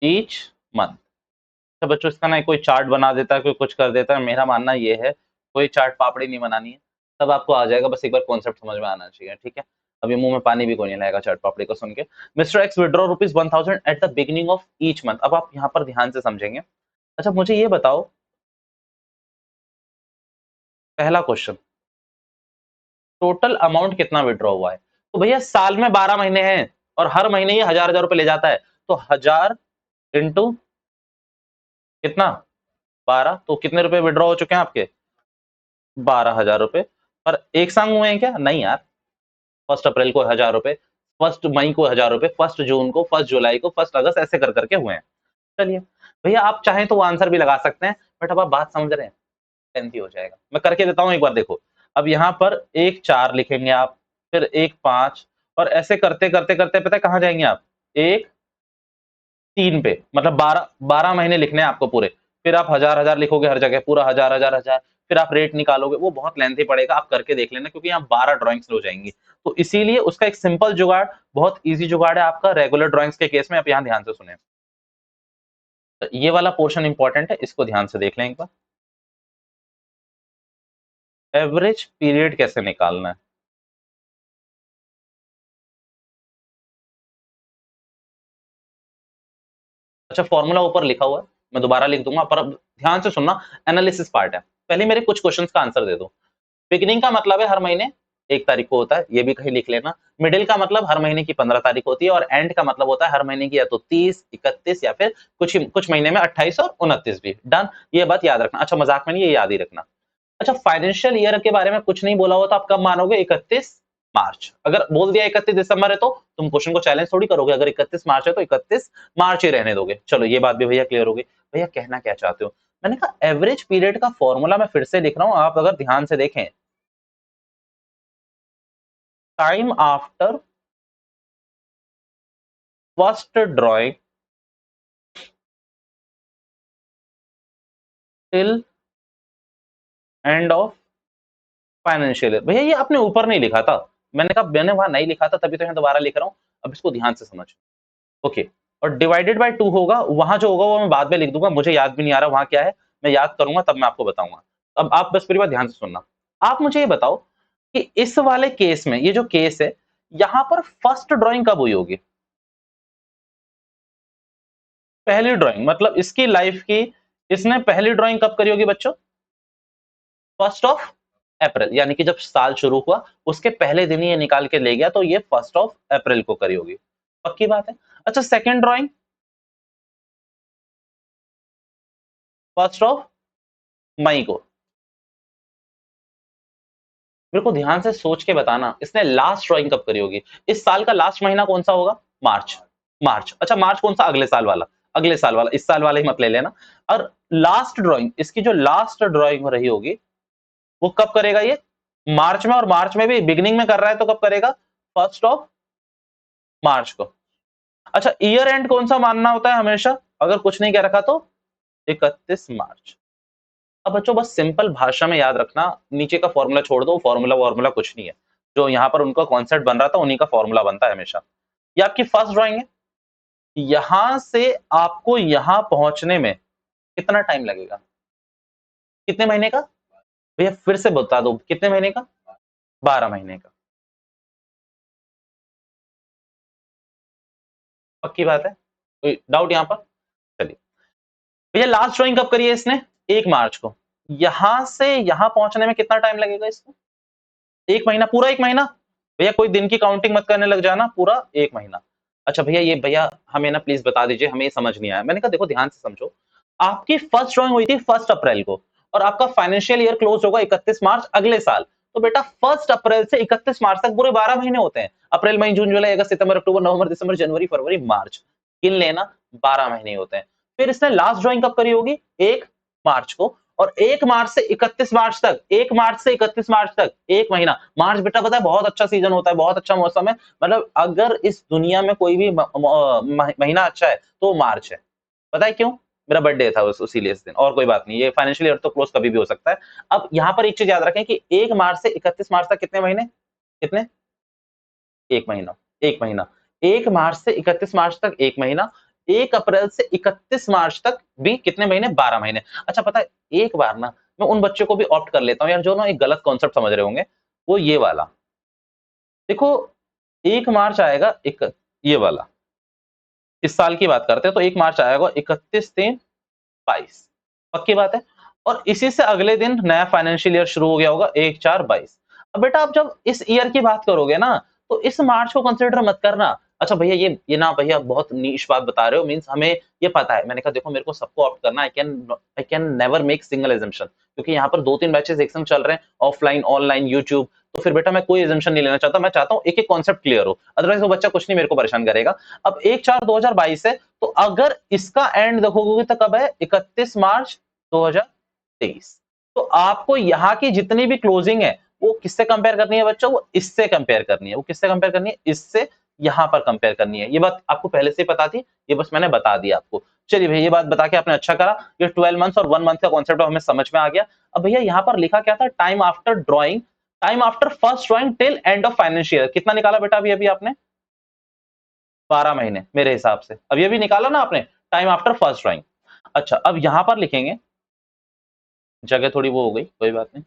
each month। तो बच्चों इसका ना कोई चार्ट बना देता है, कोई कुछ कर देता है, मेरा मानना ये है कोई चार्ट पापड़ी नहीं बनानी है, सब आपको आ जाएगा, बस एक बार कॉन्सेप्ट समझ में आना चाहिए, ठीक है। अभी मुंह में पानी भी कोई नहीं लाएगा चार्ट पापड़ी को सुन के। Mister x withdraw ₹1000 eight the beginning of each month. अब आप यहाँ पर ध्यान से समझेंगे। अच्छा मुझे ये बताओ, पहला क्वेश्चन, टोटल अमाउंट कितना विड्रॉ हुआ है? तो भैया साल में 12 महीने हैं और हर महीने ये हजार हजार रुपए ले जाता है, तो 1000 इंटू कितना, 12, तो कितने रुपए विड्रॉ हो चुके हैं आपके? 12,000 रुपए। पर एक संग हुए हैं क्या? नहीं यार। 1 अप्रैल को 1000 रुपए, 1 मई को 1000 रुपए, 1 जून को, 1 जुलाई को, 1 अगस्त, ऐसे कर करके हुए हैं। चलिए भैया आप चाहें तो वो आंसर भी लगा सकते हैं, बट अब आप बात समझ रहे हैं, लेंथी हो जाएगा, मैं करके देता हूं एक बार देखो। अब यहाँ पर एक 4 लिखेंगे आप, फिर एक 5, और ऐसे करते करते करते पता है कहां जाएंगे आप? एक 3 पे, मतलब 12 महीने लिखने हैं आपको पूरे। फिर आप हजार हजार लिखोगे हर जगह, पूरा हजार हजार हजार, फिर आप रेट निकालोगे, वो बहुत लेंथी पड़ेगा, आप करके देख लेना, क्योंकि यहाँ 12 ड्राइंग्स हो जाएंगी। तो इसीलिए उसका एक सिंपल जुगाड़, बहुत इजी जुगाड़ है आपका रेगुलर ड्राइंग्स के केस में। आप यहाँ ध्यान से सुने, तो ये वाला पोर्शन इंपॉर्टेंट है, इसको ध्यान से देख लें एक बार। एवरेज पीरियड कैसे निकालना है? अच्छा फॉर्मूला ऊपर लिखा हुआ है, मैं दोबारा लिख दूंगा, पर अब ध्यान से सुनना, एनालिसिस पार्ट है। पहले मेरे कुछ क्वेश्चंस का आंसर दे दो। बिगिनिंग का मतलब है हर महीने 1 तारीख को होता है, ये भी कहीं लिख लेना। मिडिल का मतलब हर महीने की 15 तारीख होती है, और एंड का मतलब होता है हर महीने की या तो 30, 31, या फिर कुछ महीने में 28 और 29 भी। डन, ये बात याद रखना। अच्छा मजाक में नहीं, ये याद ही रखना। अच्छा फाइनेंशियल ईयर के बारे में कुछ नहीं बोला हो तो आप कब मानोगे? 31 मार्च। अगर बोल दिया 31 दिसंबर है तो तुम क्वेश्चन को चैलेंज थोड़ी करोगे, अगर 31 मार्च है तो 31 मार्च ही रहने दोगे। चलो ये बात भी भैया क्लियर हो गई। भैया कहना क्या चाहते हो? मैंने कहा एवरेज पीरियड का फॉर्मूला मैं फिर से लिख रहा हूं, आप अगर ध्यान से देखें, time after first drawing till end of financial year. भैया ये आपने ऊपर नहीं लिखा था, मैंने कहा मैंने वहां नहीं लिखा था, तभी तो यहाँ दोबारा लिख रहा हूँ। अब इसको ध्यान से समझ, ओके। और डिवाइडेड बाय 2 होगा, वहां जो होगा वो मैं बाद में लिख दूंगा, मुझे याद भी नहीं आ रहा वहां क्या है, मैं याद करूंगा तब मैं आपको बताऊंगा। अब आप बस मेरी बात ध्यान से सुनना। आप मुझे ये बताओ कि इस वाले केस में, ये जो केस है, यहां पर फर्स्ट ड्राइंग कब हुई होगी? पहली ड्राइंग मतलब इसकी लाइफ की, इसने पहली ड्राइंग कब करी होगी बच्चों? 1 अप्रैल, यानी कि जब साल शुरू हुआ उसके पहले दिन ही ये निकाल के ले गया, तो ये 1 अप्रैल को करी होगी, पक्की बात है। अच्छा सेकेंड ड्राइंग 1 मई को। मेरे को ध्यान से सोच के बताना, इसने लास्ट ड्राइंग कब करी होगी? इस साल का लास्ट महीना कौन सा होगा? मार्च। मार्च, अच्छा मार्च कौन सा? अगले साल वाला। अगले साल वाला, इस साल वाला ही मत ले लेना। और लास्ट ड्राइंग, इसकी जो लास्ट ड्राइंग रही होगी वो कब करेगा ये? मार्च में, और मार्च में भी बिगिनिंग में कर रहा है तो कब करेगा? 1 मार्च को। अच्छा ईयर एंड कौन सा मानना होता है हमेशा, अगर कुछ नहीं कह रखा तो? 31 मार्च। अब बच्चों बस सिंपल भाषा में याद रखना, नीचे का फॉर्मूला छोड़ दो, फॉर्मूला वॉर्मूला कुछ नहीं है, जो यहाँ पर उनका कॉन्सेप्ट बन रहा था उन्हीं का फॉर्मूला बनता है हमेशा। ये आपकी फर्स्ट ड्राइंग है, यहां से आपको यहां पहुंचने में कितना टाइम लगेगा? कितने महीने का? भैया फिर से बता दो, कितने महीने का? 12 महीने का। पक्की बात है, कोई डाउट यहाँ पर? चलिए भैया लास्ट ड्राइंग कब करी है इसने? 1 मार्च को। यहां से यहां पहुंचने में कितना टाइम लगेगा इसको? 1 महीना, पूरा 1 महीना। भैया कोई दिन की काउंटिंग मत करने लग जाना, पूरा 1 महीना। अच्छा भैया, ये भैया हमें ना प्लीज बता दीजिए, हमें ये समझ नहीं आया। मैंने कहा देखो ध्यान से समझो, आपकी फर्स्ट ड्राइंग हुई थी 1 अप्रैल को, और आपका फाइनेंशियल ईयर क्लोज होगा 31 मार्च अगले साल। तो बेटा 1 अप्रैल से 31 मार्च तक पूरे 12 महीने होते हैं। अप्रैल, मई, जून, जुलाई, अगस्त, सितंबर, अक्टूबर, नवंबर, दिसंबर, जनवरी, फरवरी, मार्च, गिन लेना, 12 महीने होते हैं। फिर इसने लास्ट ड्राइंग कब करी होगी? 1 मार्च को। और 1 मार्च से 31 मार्च तक, 1 मार्च से 31 मार्च तक 1 महीना। मार्च बेटा पता है बहुत अच्छा सीजन होता है, बहुत अच्छा मौसम है। मतलब अगर इस दुनिया में कोई भी महीना अच्छा है तो मार्च है। पता है क्यों? मेरा बर्थडे था उसीलिए इस दिन, और कोई बात नहीं। ये फाइनेंशियल ईयर तो क्लोज कभी भी हो सकता है। अब यहाँ पर एक चीज याद रखें कि 1 मार्च से 31 मार्च तक कितने महीने? कितने? 1 महीना। 1 महीना। 1 मार्च से 31 मार्च तक 1 महीना। 1 अप्रैल से 31 मार्च तक भी कितने महीने? 12 महीने। अच्छा पता है, एक बार ना मैं उन बच्चों को भी ऑप्ट कर लेता हूँ यार, जो ना एक गलत कॉन्सेप्ट समझ रहे होंगे। वो ये वाला देखो, 1 मार्च आएगा, एक ये वाला इस साल की बात करते हैं तो 1 मार्च आएगा 31/3/22, पक्की बात है। और इसी से अगले दिन नया फाइनेंशियल ईयर शुरू हो गया होगा 1/4/22। अब बेटा आप जब इस ईयर की बात करोगे ना, तो इस मार्च को कंसिडर मत करना। अच्छा भैया, ये ना भैया बहुत नीश बात बता रहे हो, मींस हमें ये पता है। मैंने कहा देखो मेरे को सबको ऑप्ट करना, I can never make single assumption, क्योंकि यहाँ पर 2-3 बैचेस एक संग चल रहे हैं, ऑफलाइन, ऑनलाइन, यूट्यूब। तो फिर बेटा मैं कोई एजम्पशन नहीं लेना चाहता, मैं चाहता हूँ एक एक कॉन्सेप्ट क्लियर हो, अदरवाइज वो बच्चा कुछ नहीं मेरे को परेशान करेगा। अब 1/4/2022 है, तो अगर इसका एंड देखोगे तो कब है? 31 मार्च 2023। तो आपको यहाँ की जितनी भी क्लोजिंग है वो किससे कंपेयर करनी है बच्चों? वो इससे कंपेयर करनी है। वो किससे कंपेयर करनी है? इससे यहाँ पर कंपेयर करनी है। ये बात आपको पहले से ही पता थी, ये बस मैंने बता दिया आपको। चलिए भैया, ये बात बता के आपने अच्छा करा। ये 12 मंथ्स और 1 मंथ का कॉन्सेप्ट हमें समझ में आ गया। अब भैया यहाँ पर लिखा क्या था? Time after drawing, time after first drawing till end of financial year. कितना निकाला बेटा अभी अभी आपने? 12 महीने मेरे हिसाब से। अब ये भी निकाला ना आपने, टाइम आफ्टर फर्स्ट ड्रॉइंग। अच्छा अब यहां पर लिखेंगे, जगह थोड़ी वो हो गई, कोई बात नहीं।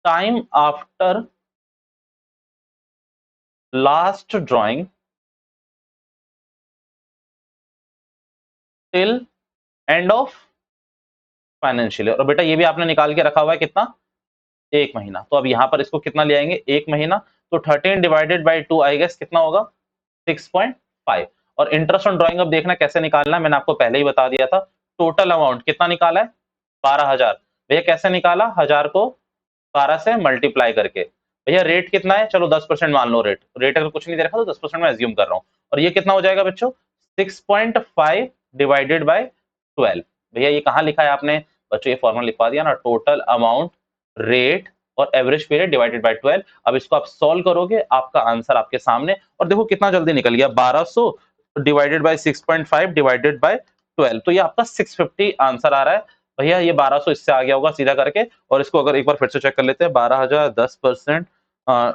Time after last drawing till end of financial year. और बेटा ये भी आपने निकाल के रखा हुआ है कितना? 1 महीना। तो अब यहां पर इसको कितना ले आएंगे? 1 महीना। तो 13 डिवाइडेड बाई 2 आई गेस कितना होगा? 6.5। और इंटरेस्ट ऑन ड्राइंग अब देखना कैसे निकालना है, मैंने आपको पहले ही बता दिया था। टोटल अमाउंट कितना निकाला है? 12,000। भैया कैसे निकाला? 1000 को 12 से मल्टीप्लाई करके। भैया रेट कितना है? चलो 10% मान लो। रेट रेट अगर कुछ नहीं दे रखा तो 10% में एज्यूम कर रहा हूँ। और ये कितना हो जाएगा बच्चों? 6.5 डिवाइडेड बाय 12। भैया ये कहाँ लिखा है आपने? बच्चों ये फॉर्मूला लिखवा दिया ना, टोटल अमाउंट, रेट और एवरेज पीरियड डिवाइडेड बाय 12। अब इसको आप सॉल्व करोगे, आपका आंसर आपके सामने। और देखो कितना जल्दी निकल गया, 1200 डिवाइडेड बाय 6.5 डिवाइडेड बाय 12। तो ये आपका 650 आंसर आ रहा है। भैया ये 1200 इससे आ गया होगा सीधा करके। और इसको अगर एक बार फिर से चेक कर लेते हैं, 12,000 10%,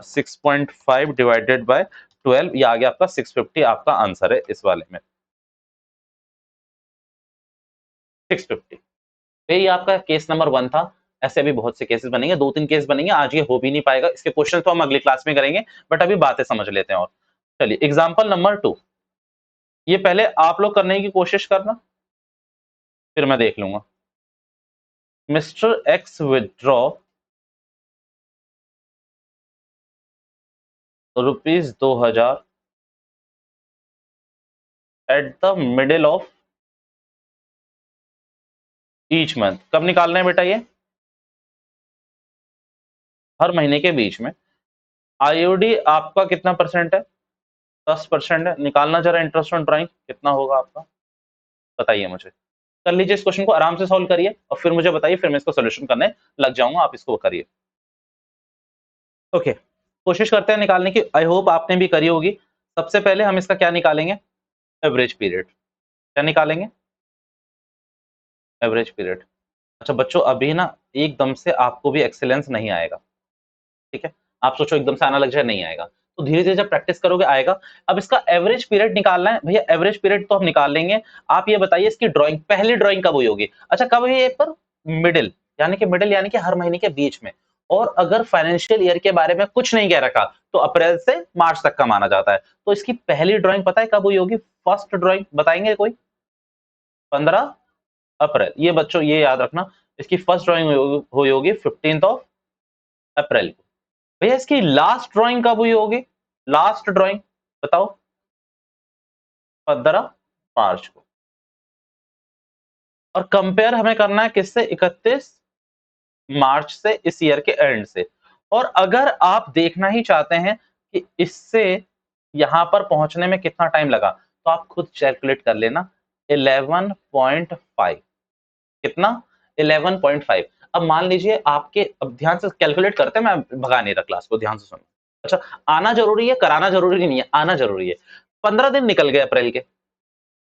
6.5 डिवाइडेड बाय 12, ये आ गया आपका 650। आपका आंसर है इस वाले में 650। ये आपका केस नंबर 1 था। ऐसे भी बहुत से केसेस बनेंगे, 2-3 केस बनेंगे। आज ये हो भी नहीं पाएगा, इसके क्वेश्चन तो हम अगली क्लास में करेंगे, बट अभी बातें समझ लेते हैं। और चलिए एग्जांपल नंबर 2, ये पहले आप लोग करने की कोशिश करना, फिर मैं देख लूंगा। Mister x withdraw ₹2000 eight the middle of each month. कब निकालना है बेटा? ये हर महीने के बीच में। आईओडी आपका कितना परसेंट है? 10% है। निकालना जरा इंटरेस्ट ऑन ड्राइंग कितना होगा आपका, बताइए मुझे। कर लीजिए, इस क्वेश्चन को आराम से सॉल्व करिए और फिर मुझे बताइए, फिर मैं इसको सोल्यूशन करने लग जाऊंगा, आप इसको करिए। ओके, कोशिश करते हैं निकालने की। आई होप आपने भी करी होगी। सबसे पहले हम इसका क्या निकालेंगे? Average period. क्या निकालेंगे? Average period. अच्छा बच्चों, अभी ना एकदम से आपको भी एक्सीलेंस नहीं आएगा, ठीक है? आप सोचो एकदम से आना लग जाए, नहीं आएगा। तो धीरे धीरे जब प्रैक्टिस करोगे आएगा। अब इसका एवरेज पीरियड निकालना है। भैया एवरेज पीरियड तो हम निकाल लेंगे। आप ये बताइए इसकी ड्राइंग, पहली ड्राइंग कब हुई होगी? अच्छा कब है ये पर? मिडिल, मिडिल यानी कि हर महीने के बीच में। और अगर फाइनेंशियल ईयर के बारे में कुछ नहीं कह रखा तो अप्रैल से मार्च तक का माना जाता है। तो इसकी पहली ड्राइंग पता है कब हुई होगी? फर्स्ट ड्राइंग बताएंगे कोई? 15 अप्रैल। ये बच्चों ये याद रखना, इसकी फर्स्ट ड्राइंग हुई होगी 15 अप्रैल को। भैया इसकी लास्ट ड्राइंग कब हुई होगी? लास्ट ड्राइंग बताओ। 15 मार्च को। और कंपेयर हमें करना है किससे? 31 मार्च से, इस ईयर के एंड से। और अगर आप देखना ही चाहते हैं कि इससे यहां पर पहुंचने में कितना टाइम लगा, तो आप खुद कैलकुलेट कर लेना। 11.5 कितना? 11.5। अब मान लीजिए आपके, अब ध्यान से कैलकुलेट करते हैं, मैं भगा नहीं रहा क्लास को, ध्यान से सुनो। अच्छा, आना जरूरी है, कराना जरूरी नहीं है, आना जरूरी है। 15 दिन निकल गए अप्रैल के,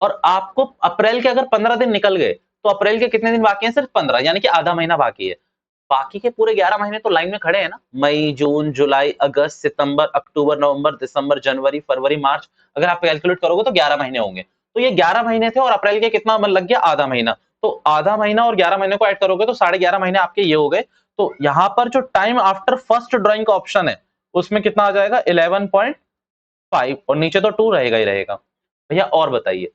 और आपको अप्रैल के अगर 15 दिन निकल गए, तो अप्रैल के कितने दिन बाकी हैं? सिर्फ 15, यानी कि आधा महीना बाकी है। बाकी के पूरे 11 महीने तो लाइन में खड़े हैं ना। मई, जून, जुलाई, अगस्त, सितंबर, अक्टूबर, नवंबर, दिसंबर, जनवरी, फरवरी, मार्च, अगर आप कैलकुलेट करोगे तो 11 महीने होंगे। तो ये 11 महीने थे, और अप्रैल के कितना लग गया? आधा महीना। तो आधा महीना और 11 महीने को ऐड करोगे तो 11.5 महीने आपके ये हो गए। तो यहाँ पर जो टाइम आफ्टर फर्स्ट ड्राइंग का ऑप्शन है, उसमें कितना आ जाएगा? 11.5, और नीचे तो 2 रहेगा ही रहेगा। भैया और बताइए,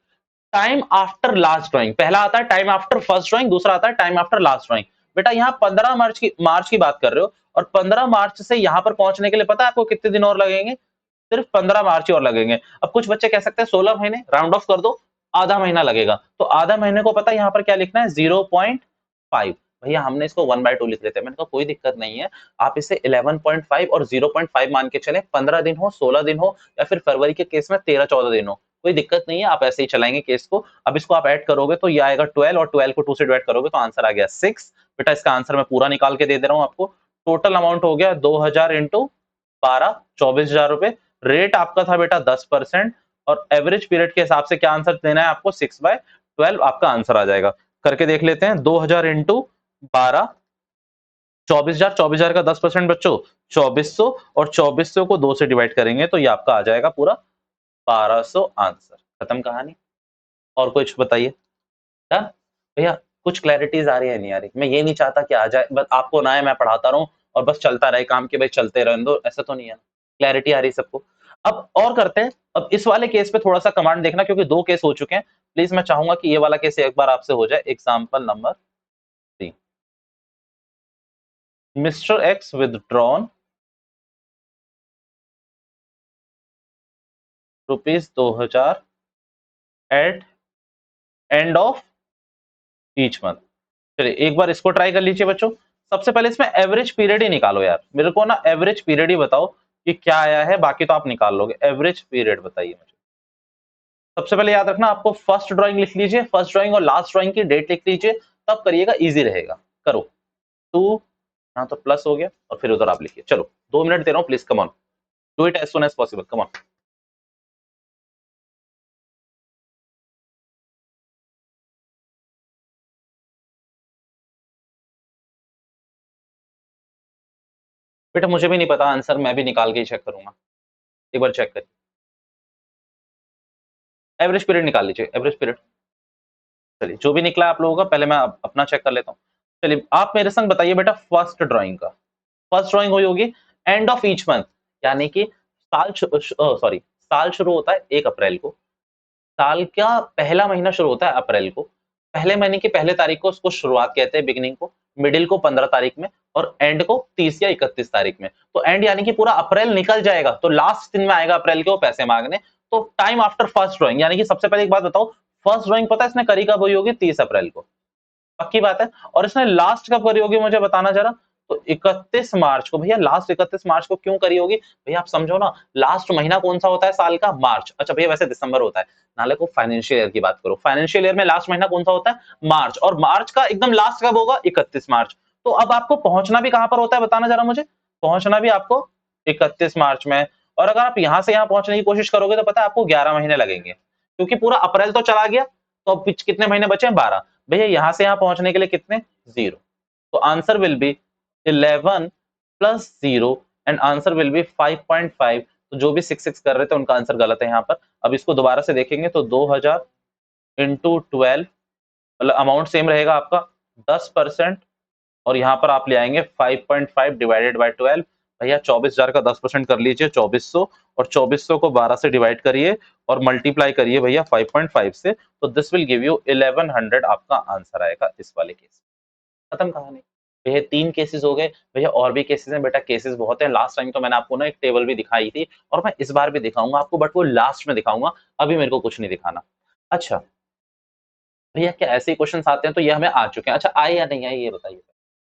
टाइम आफ्टर लास्ट ड्राइंग, पहला आता है टाइम आफ्टर फर्स्ट ड्राइंग, दूसरा आता है टाइम आफ्टर लास्ट ड्राइंग। बेटा यहाँ 15 मार्च की बात कर रहे हो, और 15 मार्च से यहाँ पर पहुंचने के लिए पता है आपको कितने दिन और लगेंगे? सिर्फ 15 मार्च ही और लगेंगे। अब कुछ बच्चे कह सकते हैं 16 महीने, राउंड ऑफ कर दो, आधा महीना लगेगा। तो आधा महीने को पता है यहाँ पर क्या लिखना है? 0.5। भैया हमने इसको 1/2 लिख लेते हैं। मैंने कहा कोई दिक्कत नहीं है, आप इसे 11.5 और 0.5 मान के चले। 15 दिन हो, 16 दिन हो, या फिर फरवरी के केस में 13-14 दिन हो, कोई दिक्कत नहीं है, आप ऐसे ही चलाएंगे केस को। अब इसको आप ऐड करोगे तो ये आएगा 12, और 12 को 2 से डिवाइड करोगे तो आंसर आ गया 6। बेटा इसका आंसर मैं पूरा निकाल के दे दे रहा हूँ आपको। टोटल अमाउंट हो गया 2000 इंटू 12, 24,000 रुपए। रेट आपका था बेटा 10%, और एवरेज पीरियड के हिसाब से क्या आंसर देना है आपको? 6/12 आपका आंसर आ जाएगा। करके देख लेते हैं। 2000 इंटू 12, 24,000, 24,000 का 10% बच्चों 2400, और 2400 को 2 से डिवाइड करेंगे तो ये आपका आ जाएगा पूरा 1200 आंसर। खत्म कहानी। और कुछ बताइए। डन। भैया कुछ क्लैरिटीज आ रही है, नहीं आ रही? मैं ये नहीं चाहता कि आ जाए, बस आपको ना है मैं पढ़ाता रहूं और बस चलता रहे काम के, भाई चलते रहने दो, ऐसा तो नहीं है ना। क्लैरिटी आ रही है सबको? अब और करते हैं। अब इस वाले केस पे थोड़ा सा कमांड देखना, क्योंकि 2 केस हो चुके हैं। प्लीज मैं चाहूंगा कि ये वाला केस एक बार आपसे हो जाए। Example number 3। Mister X withdrawn ₹2000 at end of each month. चलिए एक बार इसको ट्राई कर लीजिए बच्चों। सबसे पहले इसमें एवरेज पीरियड ही निकालो यार, मेरे को ना एवरेज पीरियड ही बताओ कि क्या आया है, बाकी तो आप निकाल लोगे। एवरेज पीरियड बताइए मुझे। सबसे पहले याद रखना, आपको फर्स्ट ड्राइंग लिख लीजिए, फर्स्ट ड्राइंग और लास्ट ड्राइंग की डेट लिख लीजिए, तब करिएगा, इजी रहेगा। करो। 2, यहाँ तो प्लस हो गया, और फिर उधर आप लिखिए। चलो 2 मिनट दे रहा हूँ, please come on, do it as soon as possible, come on. बेटा मुझे भी नहीं पता आंसर, मैं भी निकाल के ही चेक करूंगा। एक बार चेक करिए। एवरेज पीरियड निकाल लीजिए, एवरेज पीरियड। चलिए जो भी निकला आप लोगों का, पहले मैं अपना चेक कर लेता हूँ। चलिए आप मेरे संग बताइए बेटा, फर्स्ट ड्राइंग का, फर्स्ट ड्राइंग हुई होगी एंड ऑफ ईच मंथ, यानी कि साल शुरू होता है 1 अप्रैल को। साल का पहला महीना शुरू होता है अप्रैल को। पहले महीने की पहले तारीख को उसको शुरुआत कहते हैं, बिगिनिंग को। मिडिल को 15 तारीख में, और एंड को 30 या 31 तारीख में। तो एंड यानी कि पूरा अप्रैल निकल जाएगा, तो लास्ट दिन में आएगा अप्रैल के वो पैसे मांगने। तो टाइम आफ्टर फर्स्ट ड्राइंग, यानी कि सबसे पहले एक बात बताओ, फर्स्ट ड्राइंग पता है इसने करी कब हुई होगी? 30 अप्रैल को, पक्की बात है। और इसने लास्ट कब करी होगी मुझे बताना जरा। तो 31 मार्च को। भैया लास्ट 31 मार्च को क्यों करी होगी? भैया आप समझो ना, लास्ट महीना कौन सा होता है साल का? मार्च। अच्छा भैया वैसे दिसंबर होता है, नाले को फाइनेंशियल ईयर की बात करो। फाइनेंशियल ईयर में लास्ट महीना कौन सा होता है? मार्च। और मार्च का एकदम लास्ट कब होगा? 31 मार्च। तो अब आपको पहुंचना भी कहां पर होता है बताना जरा मुझे। पहुंचना भी आपको 31 मार्च में। और अगर आप यहां से यहां पहुंचने की कोशिश करोगे तो पता है आपको 11 महीने लगेंगे, क्योंकि पूरा अप्रैल तो चला गया। तो अब कितने महीने बचे हैं? 12। भैया यहां से यहां पहुंचने के लिए कितने? 0। तो answer will be 11 plus 0, and answer will be 5.5। तो जो भी 6 कर रहे थे उनका आंसर गलत है यहाँ पर। अब इसको दोबारा से देखेंगे तो 2000 इंटू 12, मतलब अमाउंट सेम रहेगा आपका 10%, और यहाँ पर आप ले आएंगे 5.5 डिवाइडेड बाई 12। भैया 24,000 का 10% कर लीजिए 2400, और 2400 को 12 से डिवाइड करिए और मल्टीप्लाई करिए भैया 5.5 से, तो दिस विल गिव यू 1100 आपका आंसर आएगा इस वाले केस। खत्म कहानी। भैया 3 केसेस हो गए, भैया और भी केसेस हैं, बेटा केसेस बहुत हैं। लास्ट टाइम तो मैंने आपको ना एक टेबल भी दिखाई थी और मैं इस बार भी दिखाऊंगा आपको, बट वो लास्ट में दिखाऊंगा, अभी मेरे को कुछ नहीं दिखाना। अच्छा भैया क्या ऐसे क्वेश्चन आते हैं, तो ये हमें आ चुके हैं। अच्छा आए या नहीं आए ये बताइए।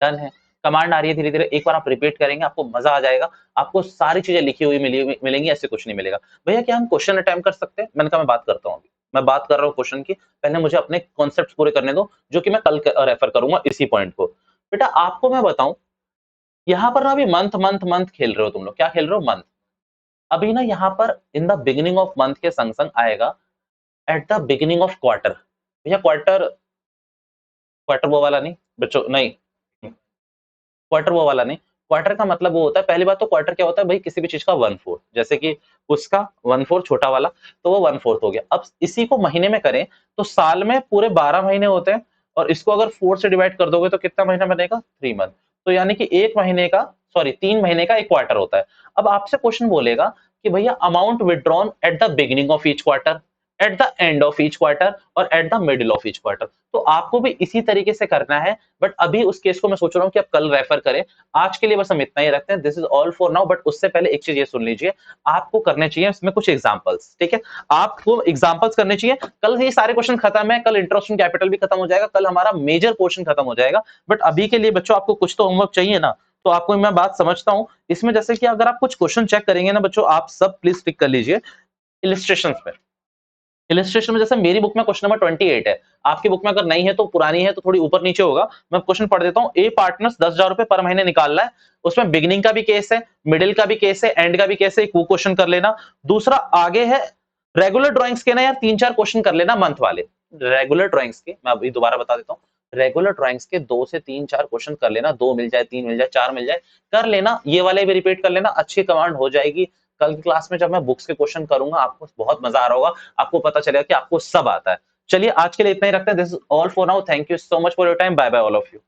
डन है। कमांड आ रही है धीरे धीरे, एक बार आप रिपीट करेंगे आपको मजा आ जाएगा, आपको सारी चीजें लिखी हुई मिलेंगी, ऐसे कुछ नहीं मिलेगा। भैया क्या हम क्वेश्चन अटेम्प्ट कर सकते हैं? मैंने कहा मैं बात करता हूँ अभी, मैं बात कर रहा हूँ क्वेश्चन की, पहले मुझे अपने कॉन्सेप्ट पूरे करने दो, जो कि मैं कल रेफर करूंगा इसी पॉइंट को। बेटा आपको मैं बताऊं, यहाँ पर ना अभी मंथ मंथ मंथ खेल रहे हो तुम लोग, क्या खेल रहे हो? मंथ। अभी ना यहाँ पर in the beginning of month के संग संग आएगा eight the beginning of quarter. भैया क्वार्टर, क्वार्टर वो वाला नहीं बच्चों, नहीं क्वार्टर वो वाला नहीं। क्वार्टर का मतलब वो होता है, पहली बात तो क्वार्टर क्या होता है भाई, किसी भी चीज का 1/4, जैसे कि उसका 1/4 छोटा वाला, तो वो 1/4 हो गया। अब इसी को महीने में करें तो साल में पूरे 12 महीने होते हैं, और इसको अगर 4 से डिवाइड कर दोगे तो कितना महीना बनेगा? 3 मंथ। तो यानी कि एक महीने का, सॉरी 3 महीने का एक क्वार्टर होता है। अब आपसे क्वेश्चन बोलेगा कि भैया amount withdrawn at the beginning of each quarter, at the end of each quarter और at the middle of each quarter. तो आपको भी इसी तरीके से करना है, बट अभी उस केस को मैं सोच रहा हूँ कि आप कल रेफर करें। आज के लिए बस हम इतना ही रखते हैं, this is all for now. But उससे पहले एक चीज ये सुन लीजिए, आपको करने चाहिए इसमें कुछ एग्जांपल्स, ठीक है? आपको एग्जांपल्स करने चाहिए। कल ये सारे क्वेश्चन खत्म है, कल इंटरेस्ट इन कैपिटल भी खत्म हो जाएगा, कल हमारा मेजर पोर्शन खत्म हो जाएगा। बट अभी के लिए बच्चों आपको कुछ तो होमवर्क चाहिए ना, तो आपको मैं बात समझता हूं इसमें, जैसे कि अगर आप कुछ क्वेश्चन चेक करेंगे ना बच्चों, आप सब प्लीज टिक कर लीजिए इलिस्ट्रेशंस पे। इलिस्ट्रेशन में जैसे मेरी बुक में क्वेश्चन नंबर 28 है, आपकी बुक में अगर नहीं है तो पुरानी है तो थोड़ी ऊपर नीचे होगा। मैं क्वेश्चन पढ़ देता हूँ। ए पार्टनर्स 10,000 रुपए पर महीने निकाल रहा है, उसमें बिगिनिंग का भी केस है, मिडिल का भी केस है, एंड का भी केस है, एक वो क्वेश्चन कर लेना। दूसरा आगे है रेगुलर ड्राइंग्स के ना यार 3-4 क्वेश्चन कर लेना मंथ वाले। रेगुलर ड्राइंग्स के मैं अभी दोबारा बता देता हूँ, रेगुलर ड्राइंग्स के 2 से 3-4 क्वेश्चन कर लेना, 2 मिल जाए, 3 मिल जाए, 4 मिल जाए, कर लेना। ये वाले भी रिपीट कर लेना, अच्छी कमांड हो जाएगी। कल की क्लास में जब मैं बुक्स के क्वेश्चन करूंगा आपको बहुत मजा आ रहा होगा, आपको पता चलेगा कि आपको सब आता है। चलिए आज के लिए इतना ही रखते हैं। This is all for now, thank you so much for your time, bye bye all of you.